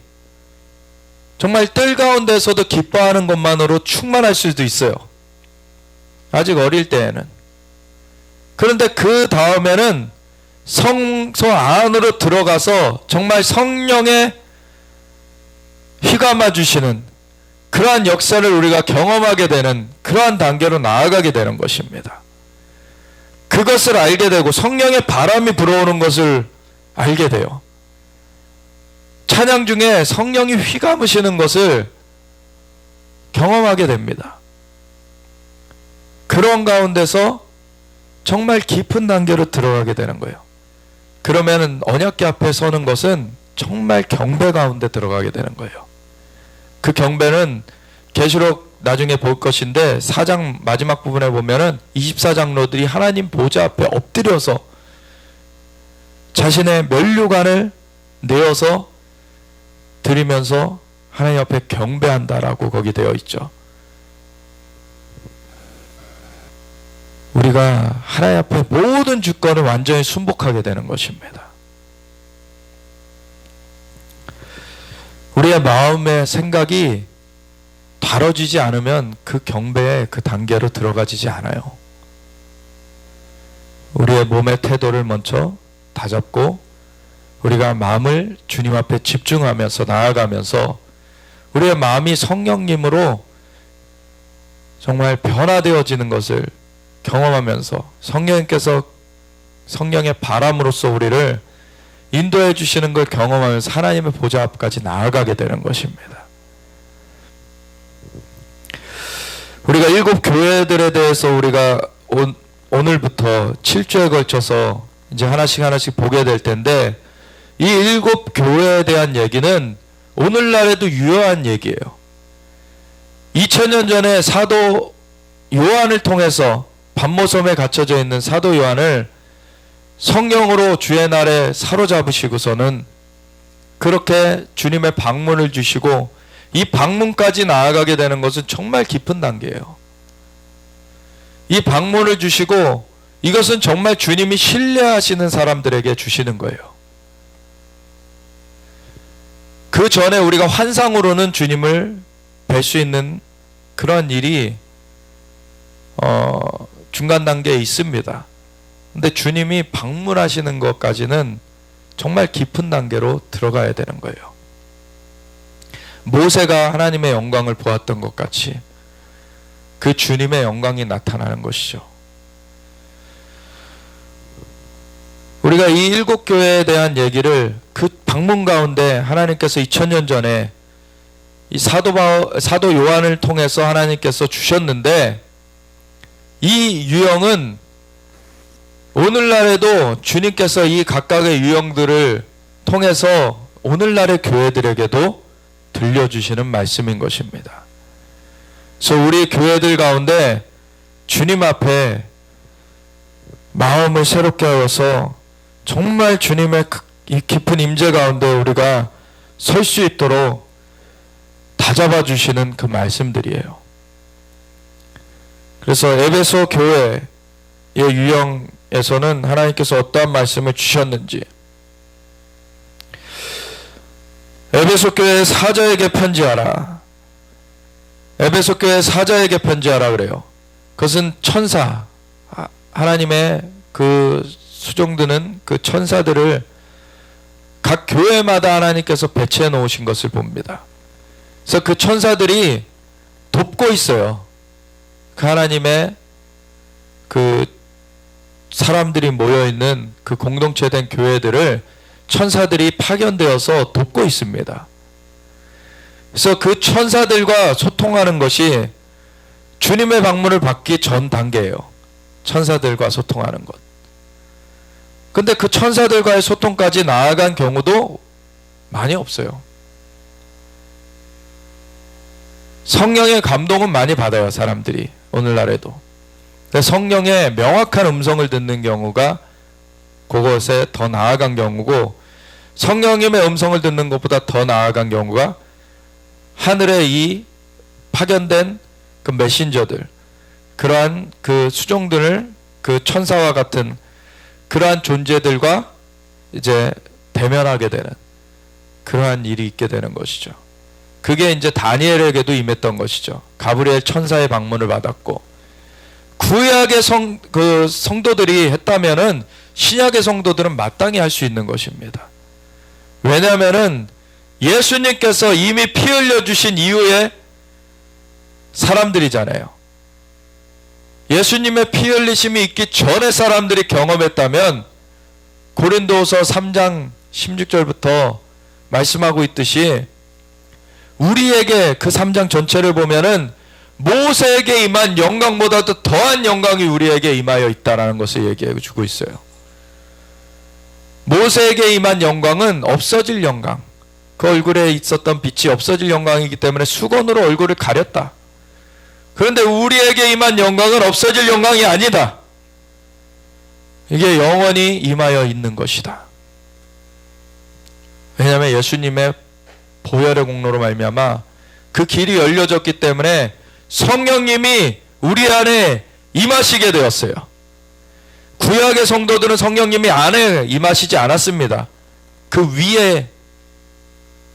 S1: 정말 뜰 가운데서도 기뻐하는 것만으로 충만할 수도 있어요. 아직 어릴 때에는. 그런데 그 다음에는 성소 안으로 들어가서 정말 성령의 휘감아 주시는 그러한 역사를 우리가 경험하게 되는 그러한 단계로 나아가게 되는 것입니다. 그것을 알게 되고 성령의 바람이 불어오는 것을 알게 돼요. 찬양 중에 성령이 휘감으시는 것을 경험하게 됩니다. 그런 가운데서 정말 깊은 단계로 들어가게 되는 거예요. 그러면 언약궤 앞에 서는 것은 정말 경배 가운데 들어가게 되는 거예요. 그 경배는 계시록 나중에 볼 것인데 4장 마지막 부분에 보면은 24장로들이 하나님 보좌 앞에 엎드려서 자신의 면류관을 내어서 드리면서 하나님 앞에 경배한다라고 거기 되어 있죠. 우리가 하나님 앞에 모든 주권을 완전히 순복하게 되는 것입니다. 우리의 마음의 생각이 다뤄지지 않으면 그 경배의 그 단계로 들어가지지 않아요. 우리의 몸의 태도를 먼저 다잡고 우리가 마음을 주님 앞에 집중하면서 나아가면서 우리의 마음이 성령님으로 정말 변화되어지는 것을 경험하면서 성령님께서 성령의 바람으로써 우리를 인도해 주시는 걸 경험하면서 하나님의 보좌 앞까지 나아가게 되는 것입니다. 우리가 7 교회들에 대해서 우리가 오늘부터 7주에 걸쳐서 이제 하나씩 보게 될 텐데 이 7 교회에 대한 얘기는 오늘날에도 유효한 얘기예요. 2000년 전에 사도 요한을 통해서 반모섬에 갇혀져 있는 사도 요한을 성령으로 주의 날에 사로잡으시고서는 그렇게 주님의 방문을 주시고 이 방문까지 나아가게 되는 것은 정말 깊은 단계예요. 이 방문을 주시고 이것은 정말 주님이 신뢰하시는 사람들에게 주시는 거예요. 그 전에 우리가 환상으로는 주님을 뵐 수 있는 그런 일이 중간 단계에 있습니다. 근데 주님이 방문하시는 것까지는 정말 깊은 단계로 들어가야 되는 거예요. 모세가 하나님의 영광을 보았던 것 같이 그 주님의 영광이 나타나는 것이죠. 우리가 이 7 교회에 대한 얘기를 그 방문 가운데 하나님께서 2000년 전에 이 사도 요한을 통해서 하나님께서 주셨는데 이 유형은 오늘날에도 주님께서 이 각각의 유형들을 통해서 오늘날의 교회들에게도 들려주시는 말씀인 것입니다. 그래서 우리 교회들 가운데 주님 앞에 마음을 새롭게 하여서 정말 주님의 이 깊은 임재 가운데 우리가 설 수 있도록 다잡아 주시는 그 말씀들이에요. 그래서 에베소 교회의 유형에서는 하나님께서 어떠한 말씀을 주셨는지 에베소 교회 사자에게 편지하라. 에베소 교회 사자에게 편지하라 그래요. 그것은 천사, 하나님의 그 수종드는 그 천사들을 각 교회마다 하나님께서 배치해 놓으신 것을 봅니다. 그래서 그 천사들이 돕고 있어요. 그 하나님의 그 사람들이 모여있는 그 공동체된 교회들을 천사들이 파견되어서 돕고 있습니다. 그래서 그 천사들과 소통하는 것이 주님의 방문을 받기 전 단계예요. 천사들과 소통하는 것. 근데 그 천사들과의 소통까지 나아간 경우도 많이 없어요. 성령의 감동은 많이 받아요, 사람들이. 오늘날에도. 성령의 명확한 음성을 듣는 경우가 그것에 더 나아간 경우고, 성령님의 음성을 듣는 것보다 더 나아간 경우가 하늘에 이 파견된 그 메신저들, 그러한 그 수종들을 그 천사와 같은 그러한 존재들과 이제 대면하게 되는 그러한 일이 있게 되는 것이죠. 그게 이제 다니엘에게도 임했던 것이죠. 가브리엘 천사의 방문을 받았고, 구약의 성도들이 했다면은 신약의 성도들은 마땅히 할 수 있는 것입니다. 왜냐하면은 예수님께서 이미 피 흘려주신 이후에 사람들이잖아요. 예수님의 피 흘리심이 있기 전에 사람들이 경험했다면 고린도후서 3장 16절부터 말씀하고 있듯이 우리에게 그 3장 전체를 보면은 모세에게 임한 영광보다도 더한 영광이 우리에게 임하여 있다는 것을 얘기해 주고 있어요. 모세에게 임한 영광은 없어질 영광, 그 얼굴에 있었던 빛이 없어질 영광이기 때문에 수건으로 얼굴을 가렸다. 그런데 우리에게 임한 영광은 없어질 영광이 아니다. 이게 영원히 임하여 있는 것이다. 왜냐하면 예수님의 보혈의 공로로 말미암아 그 길이 열려졌기 때문에 성령님이 우리 안에 임하시게 되었어요. 구약의 성도들은 성령님이 안에 임하시지 않았습니다. 그 위에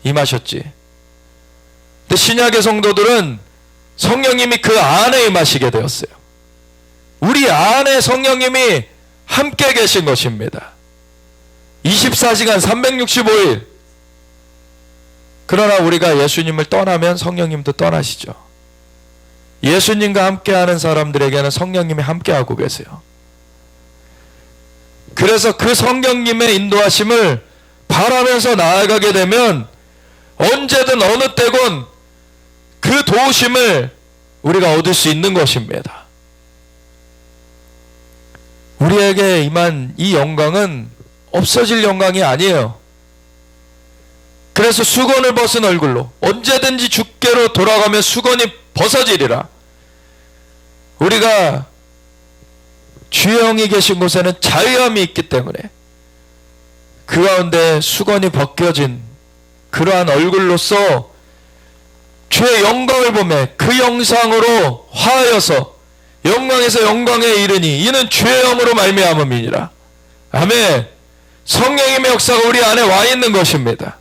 S1: 임하셨지. 근데 신약의 성도들은 성령님이 그 안에 임하시게 되었어요. 우리 안에 성령님이 함께 계신 것입니다. 24시간 365일. 그러나 우리가 예수님을 떠나면 성령님도 떠나시죠. 예수님과 함께하는 사람들에게는 성령님이 함께하고 계세요. 그래서 그 성령님의 인도하심을 바라면서 나아가게 되면 언제든 어느 때건 그 도우심을 우리가 얻을 수 있는 것입니다. 우리에게 임한 이 영광은 없어질 영광이 아니에요. 그래서 수건을 벗은 얼굴로 언제든지 주께로 돌아가면 수건이 벗어지리라. 우리가 주의 영이 계신 곳에는 자유함이 있기 때문에 그 가운데 수건이 벗겨진 그러한 얼굴로서 주의 영광을 보며 그 영상으로 화하여서 영광에서 영광에 이르니 이는 주의 영으로 말미암음이니라. 아멘. 성령님의 역사가 우리 안에 와 있는 것입니다.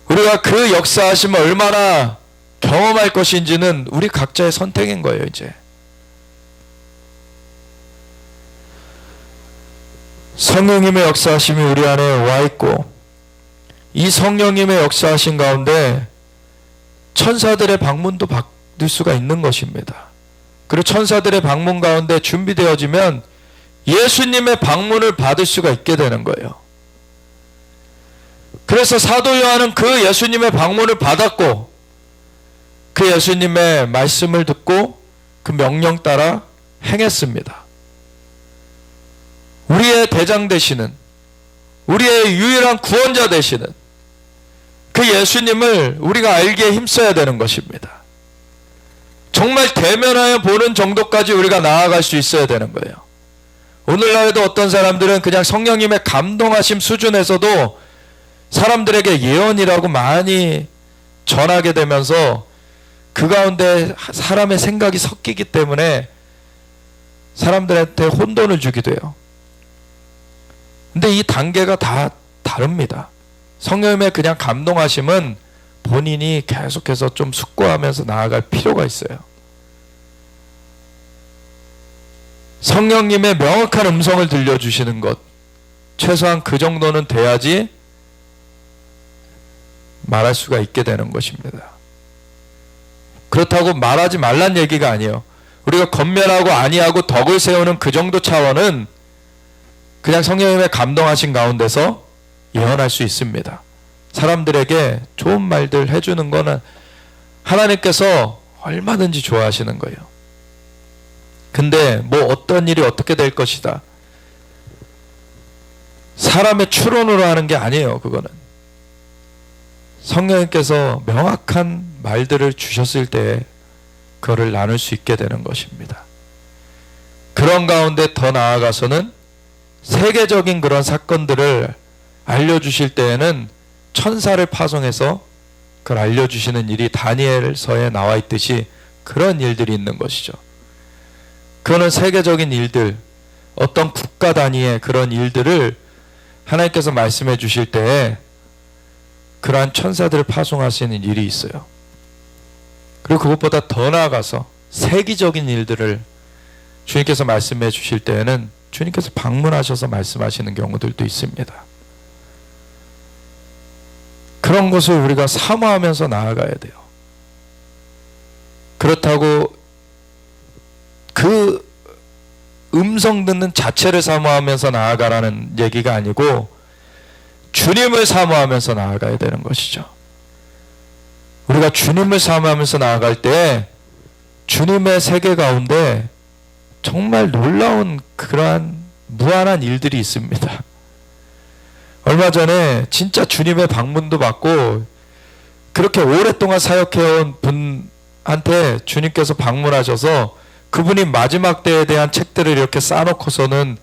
S1: 우리가 그 역사하심을 얼마나 경험할 것인지는 우리 각자의 선택인 거예요. 이제 성령님의 역사하심이 우리 안에 와 있고 이 성령님의 역사하심 가운데 천사들의 방문도 받을 수가 있는 것입니다. 그리고 천사들의 방문 가운데 준비되어지면 예수님의 방문을 받을 수가 있게 되는 거예요. 그래서 사도 요한은 그 예수님의 방문을 받았고 그 예수님의 말씀을 듣고 그 명령 따라 행했습니다. 우리의 대장 되시는, 우리의 유일한 구원자 되시는 그 예수님을 우리가 알기에 힘써야 되는 것입니다. 정말 대면하여 보는 정도까지 우리가 나아갈 수 있어야 되는 거예요. 오늘날에도 어떤 사람들은 그냥 성령님의 감동하심 수준에서도 사람들에게 예언이라고 많이 전하게 되면서 그 가운데 사람의 생각이 섞이기 때문에 사람들한테 혼돈을 주기도 해요. 근데 이 단계가 다 다릅니다. 성령님의 그냥 감동하심은 본인이 계속해서 좀 숙고하면서 나아갈 필요가 있어요. 성령님의 명확한 음성을 들려주시는 것, 최소한 그 정도는 돼야지 말할 수가 있게 되는 것입니다. 그렇다고 말하지 말란 얘기가 아니에요. 우리가 권면하고 아니하고 덕을 세우는 그 정도 차원은 그냥 성령님의 감동하신 가운데서 예언할 수 있습니다. 사람들에게 좋은 말들 해주는 거는 하나님께서 얼마든지 좋아하시는 거예요. 근데 뭐 어떤 일이 어떻게 될 것이다, 사람의 추론으로 하는 게 아니에요. 그거는 성령님께서 명확한 말들을 주셨을 때 그거를 나눌 수 있게 되는 것입니다. 그런 가운데 더 나아가서는 세계적인 그런 사건들을 알려주실 때에는 천사를 파송해서 그걸 알려주시는 일이 다니엘서에 나와 있듯이 그런 일들이 있는 것이죠. 그거는 세계적인 일들, 어떤 국가 단위의 그런 일들을 하나님께서 말씀해 주실 때에 그러한 천사들을 파송하시는 일이 있어요. 그리고 그것보다 더 나아가서 세계적인 일들을 주님께서 말씀해 주실 때에는 주님께서 방문하셔서 말씀하시는 경우들도 있습니다. 그런 것을 우리가 사모하면서 나아가야 돼요. 그렇다고 그 음성 듣는 자체를 사모하면서 나아가라는 얘기가 아니고 주님을 사모하면서 나아가야 되는 것이죠. 우리가 주님을 사모하면서 나아갈 때 주님의 세계 가운데 정말 놀라운 그러한 무한한 일들이 있습니다. 얼마 전에 진짜 주님의 방문도 받고 그렇게 오랫동안 사역해온 분한테 주님께서 방문하셔서 그분이 마지막 때에 대한 책들을 이렇게 쌓아놓고서는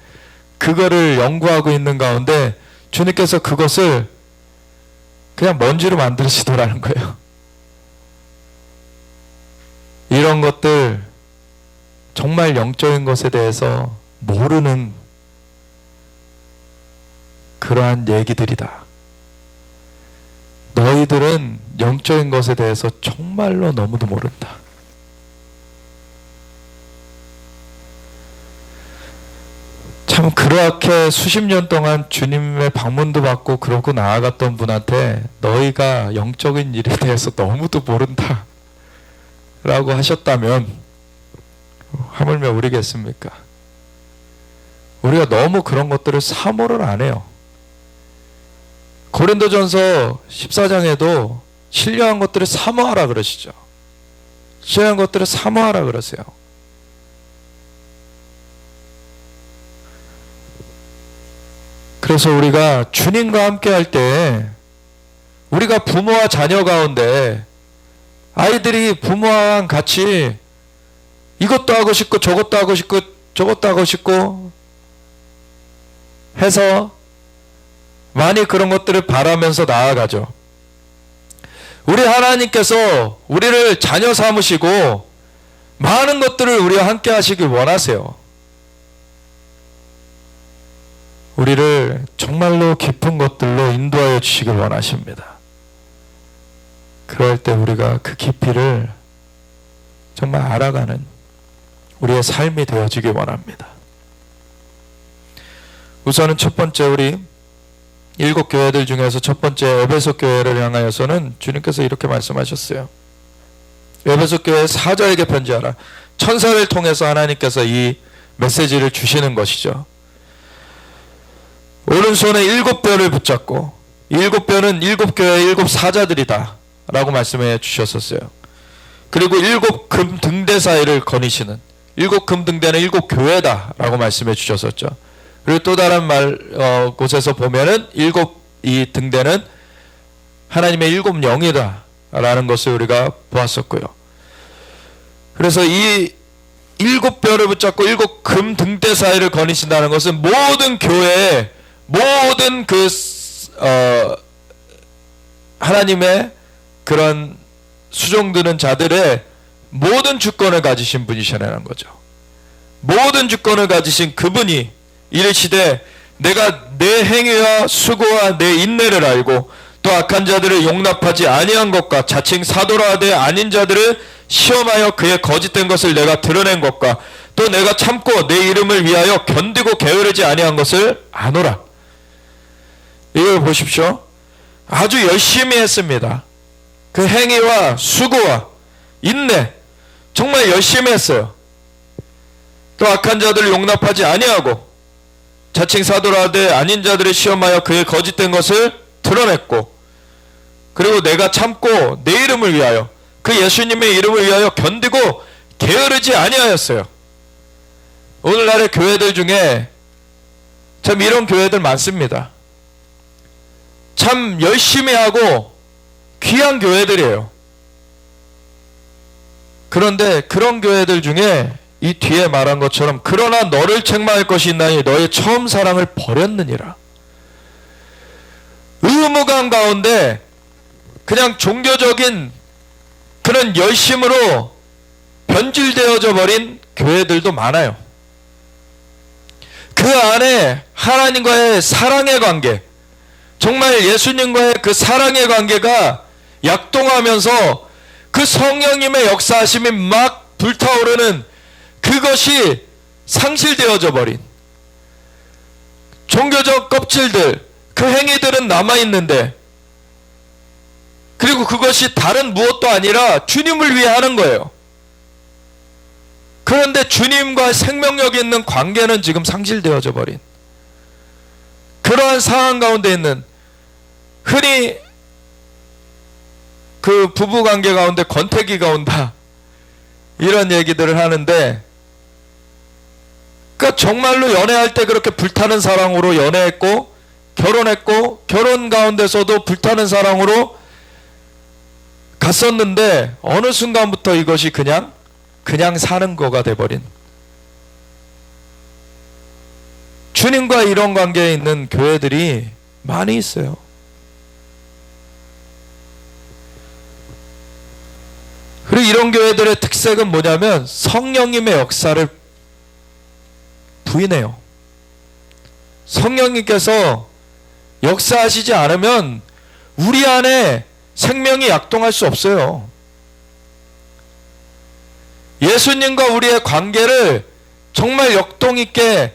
S1: 그거를 연구하고 있는 가운데 주님께서 그것을 그냥 먼지로 만드시더라는 거예요. 이런 것들 정말 영적인 것에 대해서 모르는 그러한 얘기들이다. 너희들은 영적인 것에 대해서 정말로 너무도 모른다. 참 그렇게 수십 년 동안 주님의 방문도 받고 그러고 나아갔던 분한테 너희가 영적인 일에 대해서 너무도 모른다 라고 하셨다면 하물며 우리겠습니까? 우리가 너무 그런 것들을 사모를 안 해요. 고린도전서 14장에도 신령한 것들을 사모하라 그러시죠. 신령한 것들을 사모하라 그러세요. 그래서 우리가 주님과 함께 할 때 우리가 부모와 자녀 가운데 아이들이 부모와 같이 이것도 하고 싶고 저것도 하고 싶고 저것도 하고 싶고 해서 많이 그런 것들을 바라면서 나아가죠. 우리 하나님께서 우리를 자녀 삼으시고 많은 것들을 우리와 함께 하시길 원하세요. 우리를 정말로 깊은 것들로 인도하여 주시길 원하십니다. 그럴 때 우리가 그 깊이를 정말 알아가는 우리의 삶이 되어지길 원합니다. 우선은 첫 번째 우리 7교회들 중에서 첫 번째 에베소 교회를 향하여서는 주님께서 이렇게 말씀하셨어요. 에베소 교회 사자에게 편지하라. 천사를 통해서 하나님께서 이 메시지를 주시는 것이죠. 오른손에 7뼈를 붙잡고 7뼈는 7교회의 7사자들이다 라고 말씀해 주셨었어요. 그리고 7금 등대 사이를 거니시는 7금 등대는 7교회다 라고 말씀해 주셨었죠. 그리고 또 다른 곳에서 보면은 이 등대는 하나님의 7 영이다 라는 것을 우리가 보았었고요. 그래서 이 7뼈를 붙잡고 7금 등대 사이를 거니신다는 것은 모든 교회의 모든 하나님의 그런 수종드는 자들의 모든 주권을 가지신 분이시라는 거죠. 모든 주권을 가지신 그분이 이르시되 내가 내 행위와 수고와 내 인내를 알고 또 악한 자들을 용납하지 아니한 것과 자칭 사도라 하되 아닌 자들을 시험하여 그의 거짓된 것을 내가 드러낸 것과 또 내가 참고 내 이름을 위하여 견디고 게으르지 아니한 것을 아노라. 이걸 보십시오. 아주 열심히 했습니다. 그 행위와 수고와 인내 정말 열심히 했어요. 또 악한 자들을 용납하지 아니하고 자칭 사도라 하되 아닌 자들을 시험하여 그의 거짓된 것을 드러냈고 그리고 내가 참고 내 이름을 위하여 그 예수님의 이름을 위하여 견디고 게으르지 아니하였어요. 오늘날의 교회들 중에 참 이런 교회들 많습니다. 참 열심히 하고 귀한 교회들이에요. 그런데 그런 교회들 중에 이 뒤에 말한 것처럼 그러나 너를 책망할 것이 있나니 너의 처음 사랑을 버렸느니라. 의무감 가운데 그냥 종교적인 그런 열심으로 변질되어져 버린 교회들도 많아요. 그 안에 하나님과의 사랑의 관계, 정말 예수님과의 그 사랑의 관계가 약동하면서 그 성령님의 역사하심이 막 불타오르는 그것이 상실되어져 버린 종교적 껍질들, 그 행위들은 남아있는데 그리고 그것이 다른 무엇도 아니라 주님을 위해 하는 거예요. 그런데 주님과 생명력이 있는 관계는 지금 상실되어져 버린 그러한 상황 가운데 있는 흔히 그 부부관계 가운데 권태기가 온다 이런 얘기들을 하는데 그러니까 정말로 연애할 때 그렇게 불타는 사랑으로 연애했고 결혼했고 결혼 가운데서도 불타는 사랑으로 갔었는데 어느 순간부터 이것이 그냥 사는 거가 돼버린, 주님과 이런 관계에 있는 교회들이 많이 있어요. 그리고 이런 교회들의 특색은 뭐냐면 성령님의 역사를 부인해요. 성령님께서 역사하시지 않으면 우리 안에 생명이 약동할 수 없어요. 예수님과 우리의 관계를 정말 역동 있게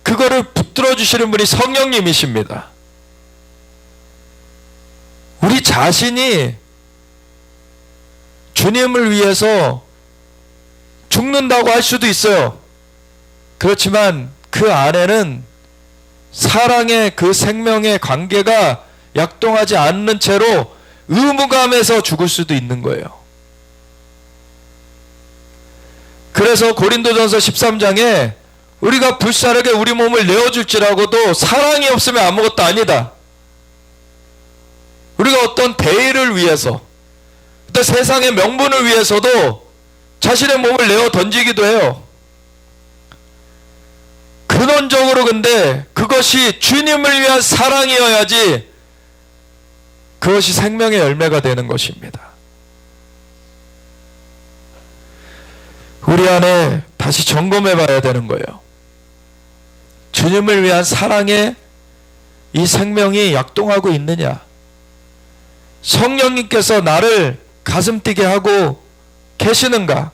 S1: 그거를 붙들어 주시는 분이 성령님이십니다. 우리 자신이 주님을 위해서 죽는다고 할 수도 있어요. 그렇지만 그 안에는 사랑의 그 생명의 관계가 약동하지 않는 채로 의무감에서 죽을 수도 있는 거예요. 그래서 고린도전서 13장에 우리가 불사르게 우리 몸을 내어줄지라고도 사랑이 없으면 아무것도 아니다. 우리가 어떤 대의를 위해서, 또 세상의 명분을 위해서도 자신의 몸을 내어 던지기도 해요. 근원적으로 근데 그것이 주님을 위한 사랑이어야지 그것이 생명의 열매가 되는 것입니다. 우리 안에 다시 점검해 봐야 되는 거예요. 주님을 위한 사랑에 이 생명이 약동하고 있느냐? 성령님께서 나를 가슴 뛰게 하고 계시는가?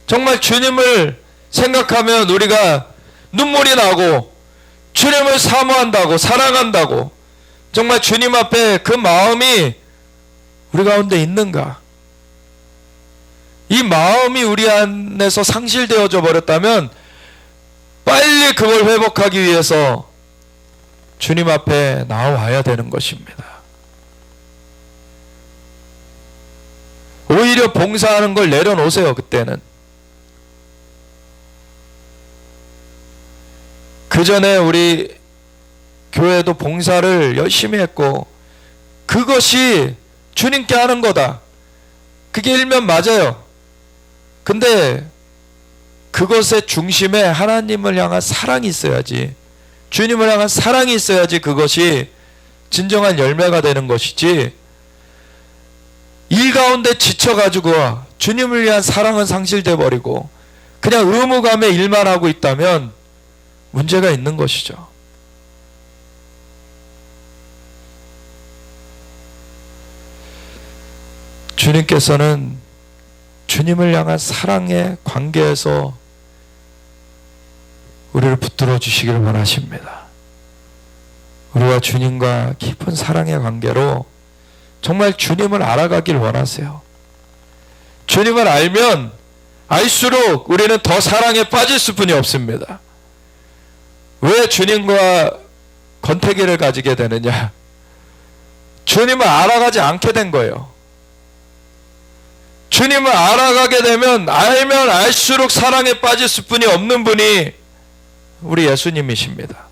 S1: 정말 주님을 생각하면 우리가 눈물이 나고 주님을 사모한다고, 사랑한다고, 정말 주님 앞에 그 마음이 우리 가운데 있는가? 이 마음이 우리 안에서 상실되어져 버렸다면 빨리 그걸 회복하기 위해서 주님 앞에 나와야 되는 것입니다. 오히려 봉사하는 걸 내려놓으세요. 그때는 그 전에 우리 교회도 봉사를 열심히 했고 그것이 주님께 하는 거다, 그게 일면 맞아요. 근데 그것의 중심에 하나님을 향한 사랑이 있어야지, 주님을 향한 사랑이 있어야지 그것이 진정한 열매가 되는 것이지, 일 가운데 지쳐가지고 주님을 위한 사랑은 상실돼 버리고 그냥 의무감에 일만 하고 있다면 문제가 있는 것이죠. 주님께서는 주님을 향한 사랑의 관계에서 우리를 붙들어 주시기를 원하십니다. 우리와 주님과 깊은 사랑의 관계로 정말 주님을 알아가길 원하세요. 주님을 알면 알수록 우리는 더 사랑에 빠질 수뿐이 없습니다. 왜 주님과 권태기를 가지게 되느냐? 주님을 알아가지 않게 된 거예요. 주님을 알아가게 되면 알면 알수록 사랑에 빠질 수뿐이 없는 분이 우리 예수님이십니다.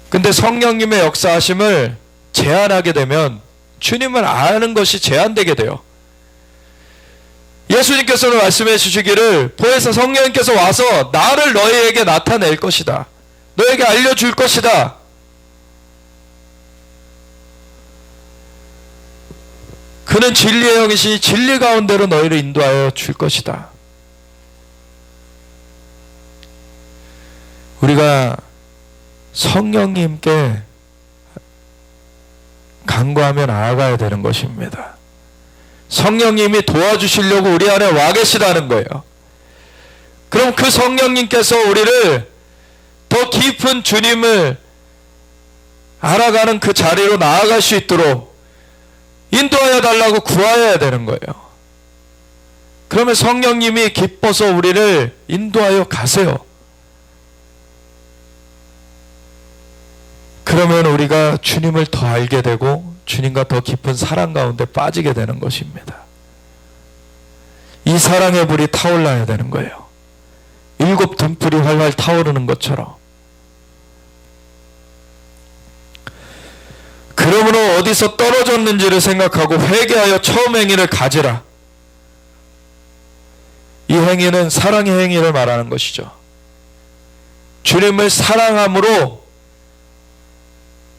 S1: 근데 성령님의 역사하심을 제한하게 되면 주님을 아는 것이 제한되게 돼요. 예수님께서는 말씀해 주시기를 보혜사 성령님께서 와서 나를 너희에게 나타낼 것이다, 너에게 알려줄 것이다. 그는 진리의 영이시니 진리 가운데로 너희를 인도하여 줄 것이다. 우리가 성령님께 간구하며 나아가야 되는 것입니다. 성령님이 도와주시려고 우리 안에 와 계시다는 거예요. 그럼 그 성령님께서 우리를 더 깊은 주님을 알아가는 그 자리로 나아갈 수 있도록 인도하여 달라고 구하여야 되는 거예요. 그러면 성령님이 기뻐서 우리를 인도하여 가세요. 그러면 우리가 주님을 더 알게 되고 주님과 더 깊은 사랑 가운데 빠지게 되는 것입니다. 이 사랑의 불이 타올라야 되는 거예요. 7 등불이 활활 타오르는 것처럼 그러므로 어디서 떨어졌는지를 생각하고 회개하여 처음 행위를 가지라. 이 행위는 사랑의 행위를 말하는 것이죠. 주님을 사랑함으로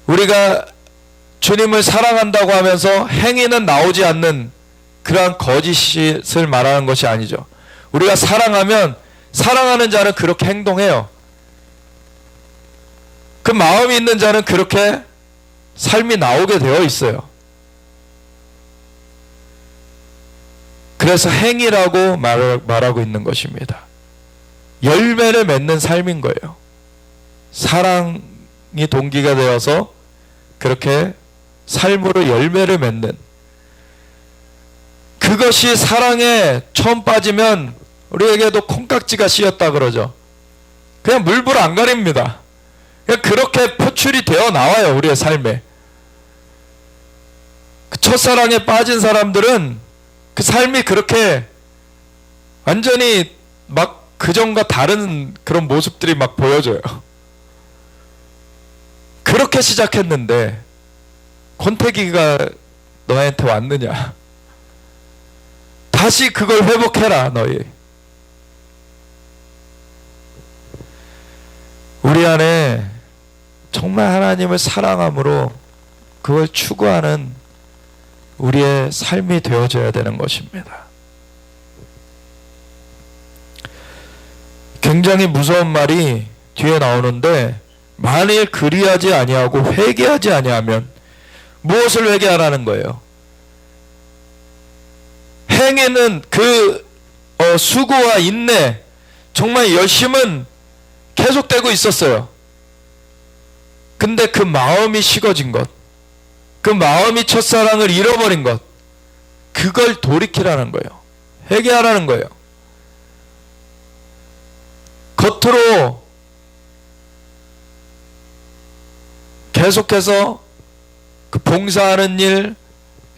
S1: 우리가 주님을 사랑한다고 하면서 행위는 나오지 않는 그러한 거짓을 말하는 것이 아니죠. 우리가 사랑하면 사랑하는 자는 그렇게 행동해요. 그 마음이 있는 자는 그렇게 삶이 나오게 되어 있어요. 그래서 행위라고 말하고 있는 것입니다. 열매를 맺는 삶인 거예요. 사랑이 동기가 되어서 그렇게 삶으로 열매를 맺는, 그것이 사랑에 처음 빠지면 우리에게도 콩깍지가 씌었다 그러죠. 그냥 물불 안 가립니다. 그냥 그렇게 표출이 되어 나와요. 우리의 삶에. 그 첫사랑에 빠진 사람들은 그 삶이 그렇게 완전히 막 그전과 다른 그런 모습들이 막 보여져요. 그렇게 시작했는데 권태기가 너한테 왔느냐? 다시 그걸 회복해라, 너희. 우리 안에 정말 하나님을 사랑함으로 그걸 추구하는 우리의 삶이 되어져야 되는 것입니다. 굉장히 무서운 말이 뒤에 나오는데, 만일 그리하지 아니하고 회개하지 아니하면 무엇을 회개하라는 거예요? 행위는 그 수고와 인내, 정말 열심은 계속되고 있었어요. 근데 그 마음이 식어진 것, 그 마음이 첫사랑을 잃어버린 것, 그걸 돌이키라는 거예요. 회개하라는 거예요. 겉으로 계속해서 그 봉사하는 일,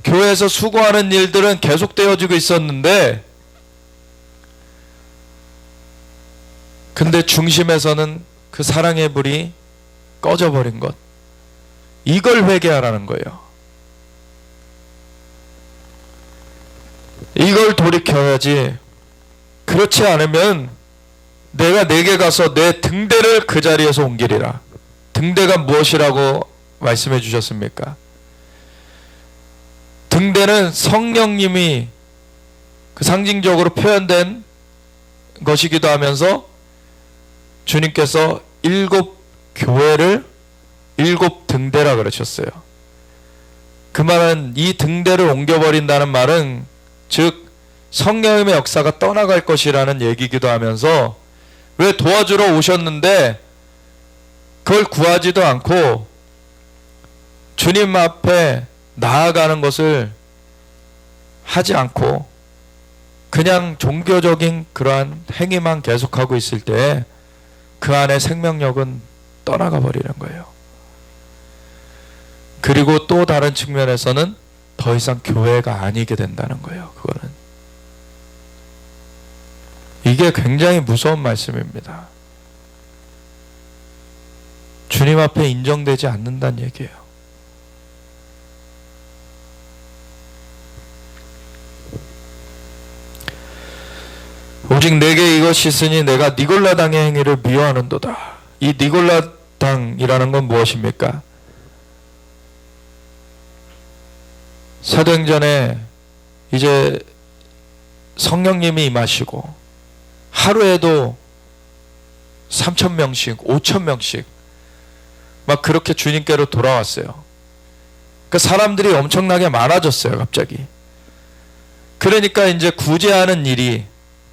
S1: 교회에서 수고하는 일들은 계속되어지고 있었는데, 근데 중심에서는 그 사랑의 불이 꺼져버린 것, 이걸 회개하라는 거예요. 이걸 돌이켜야지. 그렇지 않으면 내가 내게 가서 내 등대를 그 자리에서 옮기리라. 등대가 무엇이라고 말씀해 주셨습니까? 등대는 성령님이 그 상징적으로 표현된 것이기도 하면서 주님께서 7 교회를 7 등대라 그러셨어요. 그 말은, 이 등대를 옮겨버린다는 말은 즉 성령님의 역사가 떠나갈 것이라는 얘기기도 하면서, 왜 도와주러 오셨는데 그걸 구하지도 않고 주님 앞에 나아가는 것을 하지 않고 그냥 종교적인 그러한 행위만 계속하고 있을 때 그 안에 생명력은 떠나가 버리는 거예요. 그리고 또 다른 측면에서는 더 이상 교회가 아니게 된다는 거예요. 그거는. 이게 굉장히 무서운 말씀입니다. 주님 앞에 인정되지 않는다는 얘기예요. 오직 내게 이것이 있으니 내가 니골라당의 행위를 미워하는도다. 이 니골라당이라는 건 무엇입니까? 사도행전에 이제 성령님이 임하시고 하루에도 3,000명씩 5,000명씩 막 그렇게 주님께로 돌아왔어요. 그 사람들이 엄청나게 많아졌어요. 갑자기. 그러니까 이제 구제하는 일이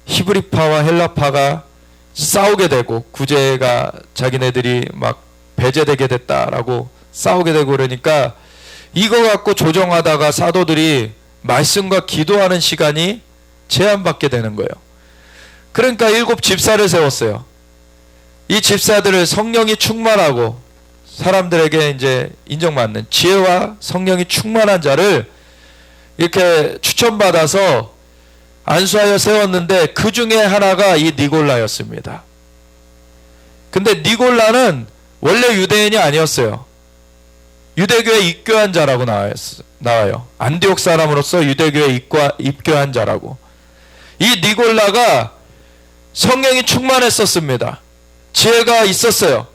S1: 히브리파와 헬라파가 싸우게 되고, 구제가 자기네들이 막 배제되게 됐다라고 싸우게 되고, 그러니까 이거 갖고 조정하다가 사도들이 말씀과 기도하는 시간이 제한받게 되는 거예요. 그러니까 7 집사를 세웠어요. 이 집사들을 성령이 충만하고 사람들에게 이제 인정받는 지혜와 성령이 충만한 자를 이렇게 추천받아서 안수하여 세웠는데, 그 중에 하나가 이 니골라였습니다. 근데 니골라는 원래 유대인이 아니었어요. 유대교에 입교한 자라고 나와요. 안디옥 사람으로서 유대교에 입교한 자라고. 이 니골라가 성령이 충만했었습니다. 지혜가 있었어요.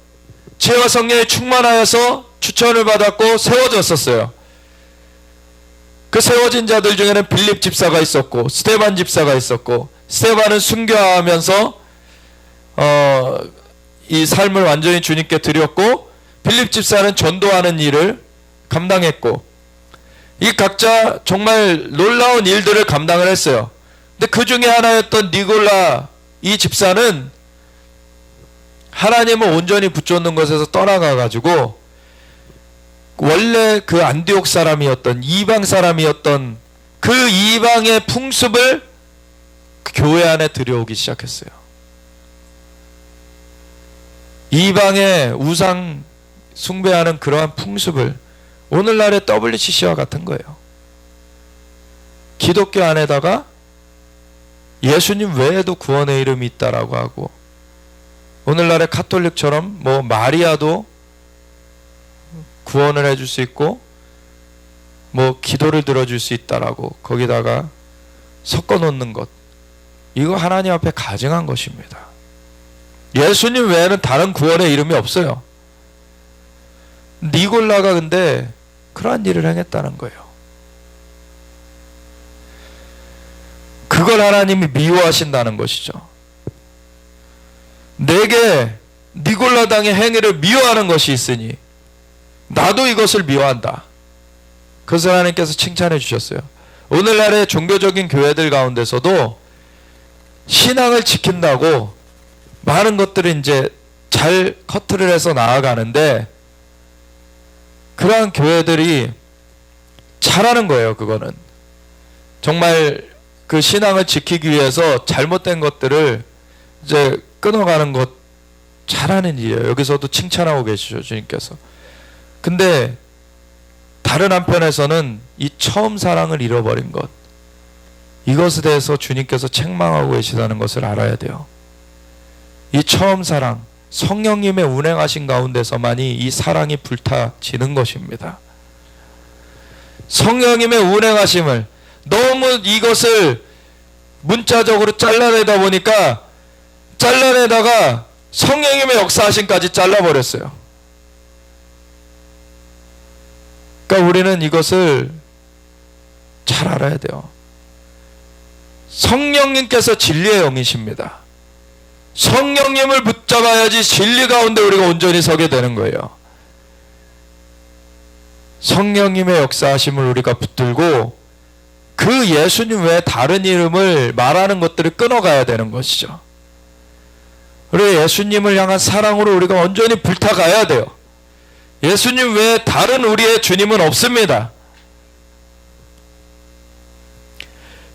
S1: 지혜와 성령이 충만하여서 추천을 받았고 세워졌었어요. 그 세워진 자들 중에는 빌립 집사가 있었고 스데반 집사가 있었고, 스데반은 순교하면서 이 삶을 완전히 주님께 드렸고, 빌립 집사는 전도하는 일을 감당했고, 이 각자 정말 놀라운 일들을 감당을 했어요. 근데 그 중에 하나였던 니골라 이 집사는 하나님을 온전히 붙잡는 것에서 떠나가 가지고 원래 그 안디옥 사람이었던 이방 사람이었던 그 이방의 풍습을 교회 안에 들여오기 시작했어요. 이방의 우상 숭배하는 그러한 풍습을, 오늘날의 WCC와 같은 거예요. 기독교 안에다가 예수님 외에도 구원의 이름이 있다라고 하고, 오늘날의 카톨릭처럼 뭐 마리아도 구원을 해줄 수 있고 뭐 기도를 들어줄 수 있다라고 거기다가 섞어 놓는 것, 이거 하나님 앞에 가증한 것입니다. 예수님 외에는 다른 구원의 이름이 없어요. 니골라가 근데 그러한 일을 행했다는 거예요. 그걸 하나님이 미워하신다는 것이죠. 내게 니골라당의 행위를 미워하는 것이 있으니 나도 이것을 미워한다. 그것을 하나님께서 칭찬해 주셨어요. 오늘날의 종교적인 교회들 가운데서도 신앙을 지킨다고 많은 것들을 이제 잘 커트를 해서 나아가는데, 그러한 교회들이 잘하는 거예요. 그거는 정말 그 신앙을 지키기 위해서 잘못된 것들을 이제 끊어가는 것 잘하는 일이에요. 여기서도 칭찬하고 계시죠, 주님께서. 근데 다른 한편에서는 이 처음 사랑을 잃어버린 것, 이것에 대해서 주님께서 책망하고 계시다는 것을 알아야 돼요. 이 처음 사랑, 성령님의 운행하신 가운데서만이 이 사랑이 불타지는 것입니다. 성령님의 운행하심을 너무 이것을 문자적으로 잘라내다 보니까 잘라내다가 성령님의 역사하심까지 잘라버렸어요. 그러니까 우리는 이것을 잘 알아야 돼요. 성령님께서 진리의 영이십니다. 성령님을 붙잡아야지 진리 가운데 우리가 온전히 서게 되는 거예요. 성령님의 역사하심을 우리가 붙들고 그 예수님 외에 다른 이름을 말하는 것들을 끊어가야 되는 것이죠. 우리 예수님을 향한 사랑으로 우리가 온전히 불타가야 돼요. 예수님 외에 다른 우리의 주님은 없습니다.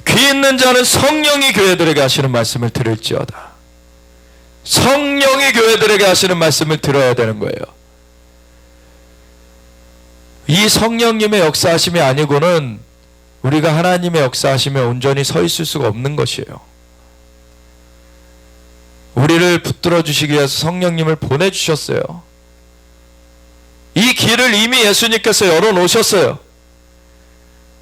S1: 귀 있는 자는 성령이 교회들에게 하시는 말씀을 들을지어다. 성령이 교회들에게 하시는 말씀을 들어야 되는 거예요. 이 성령님의 역사하심이 아니고는 우리가 하나님의 역사하심에 온전히 서 있을 수가 없는 것이에요. 우리를 붙들어 주시기 위해서 성령님을 보내주셨어요. 이 길을 이미 예수님께서 열어놓으셨어요.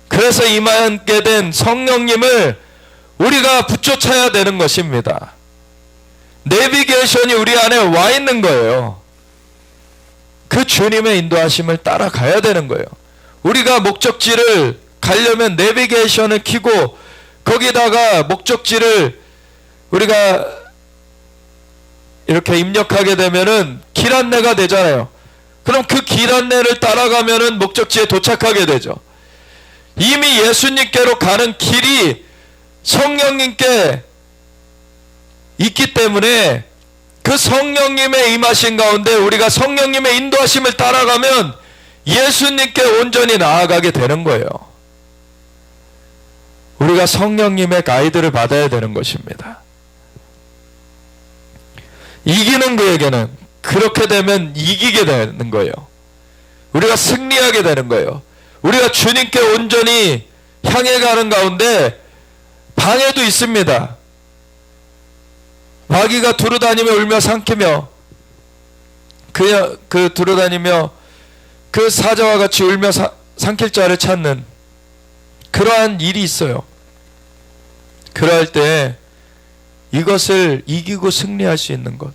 S1: 그래서 임하게 된 성령님을 우리가 붙쫓아야 되는 것입니다. 내비게이션이 우리 안에 와 있는 거예요. 그 주님의 인도하심을 따라가야 되는 거예요. 우리가 목적지를 가려면 내비게이션을 켜고 거기다가 목적지를 우리가 이렇게 입력하게 되면은 길 안내가 되잖아요. 그럼 그 길 안내를 따라가면은 목적지에 도착하게 되죠. 이미 예수님께로 가는 길이 성령님께 있기 때문에 그 성령님의 임하신 가운데 우리가 성령님의 인도하심을 따라가면 예수님께 온전히 나아가게 되는 거예요. 우리가 성령님의 가이드를 받아야 되는 것입니다. 이기는 그에게는 그렇게 되면 이기게 되는 거예요. 우리가 승리하게 되는 거예요. 우리가 주님께 온전히 향해 가는 가운데 방해도 있습니다. 마귀가 두루다니며 울며 삼키며 그 두루다니며 그 사자와 같이 울며 삼킬 자를 찾는 그러한 일이 있어요. 그럴 때 이것을 이기고 승리할 수 있는 것,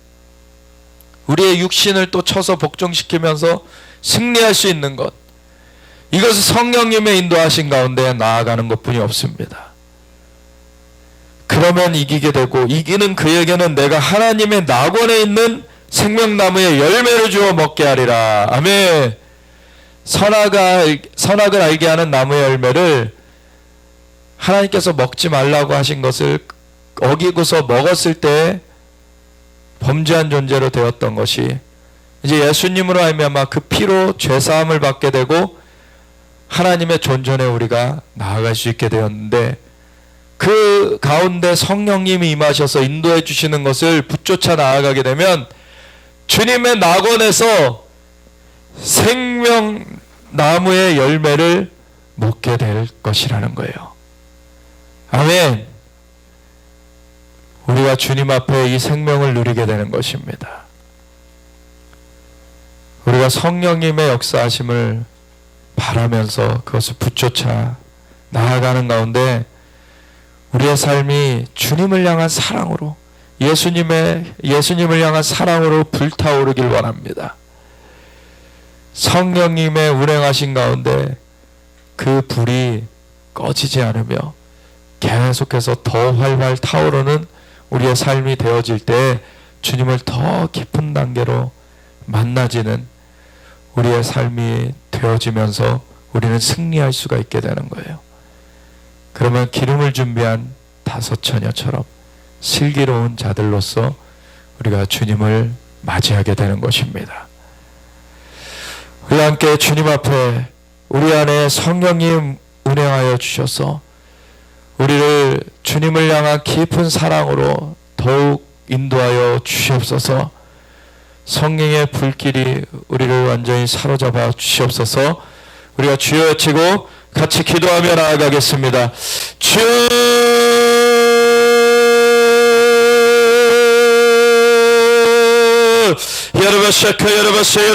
S1: 우리의 육신을 또 쳐서 복종시키면서 승리할 수 있는 것, 이것은 성령님의 인도하신 가운데 나아가는 것뿐이 없습니다. 그러면 이기게 되고, 이기는 그에게는 내가 하나님의 낙원에 있는 생명나무의 열매를 주어 먹게 하리라. 아멘. 선악을 알게 하는 나무의 열매를 하나님께서 먹지 말라고 하신 것을 어기고서 먹었을 때 범죄한 존재로 되었던 것이 이제 예수님으로 말미암아 그 피로 죄사함을 받게 되고 하나님의 존전에 우리가 나아갈 수 있게 되었는데, 그 가운데 성령님이 임하셔서 인도해 주시는 것을 붙쫓아 나아가게 되면 주님의 낙원에서 생명나무의 열매를 먹게 될 것이라는 거예요. 아멘. 우리가 주님 앞에 이 생명을 누리게 되는 것입니다. 우리가 성령님의 역사하심을 바라면서 그것을 붙쫓아 나아가는 가운데 우리의 삶이 주님을 향한 사랑으로, 예수님을 향한 사랑으로 불타오르길 원합니다. 성령님의 운행하신 가운데 그 불이 꺼지지 않으며 계속해서 더 활활 타오르는 우리의 삶이 되어질 때 주님을 더 깊은 단계로 만나지는 우리의 삶이 되어지면서 우리는 승리할 수가 있게 되는 거예요. 그러면 기름을 준비한 5 처녀처럼 슬기로운 자들로서 우리가 주님을 맞이하게 되는 것입니다. 우리 함께 주님 앞에 우리 안에 성령님 운행하여 주셔서 우리를 주님을 향한 깊은 사랑으로 더욱 인도하여 주시옵소서. 성령의 불길이 우리를 완전히 사로잡아 주시옵소서. 우리가 주여 외치고 같이 기도하며 나아가겠습니다. 주여, 여러분 샤카 여러분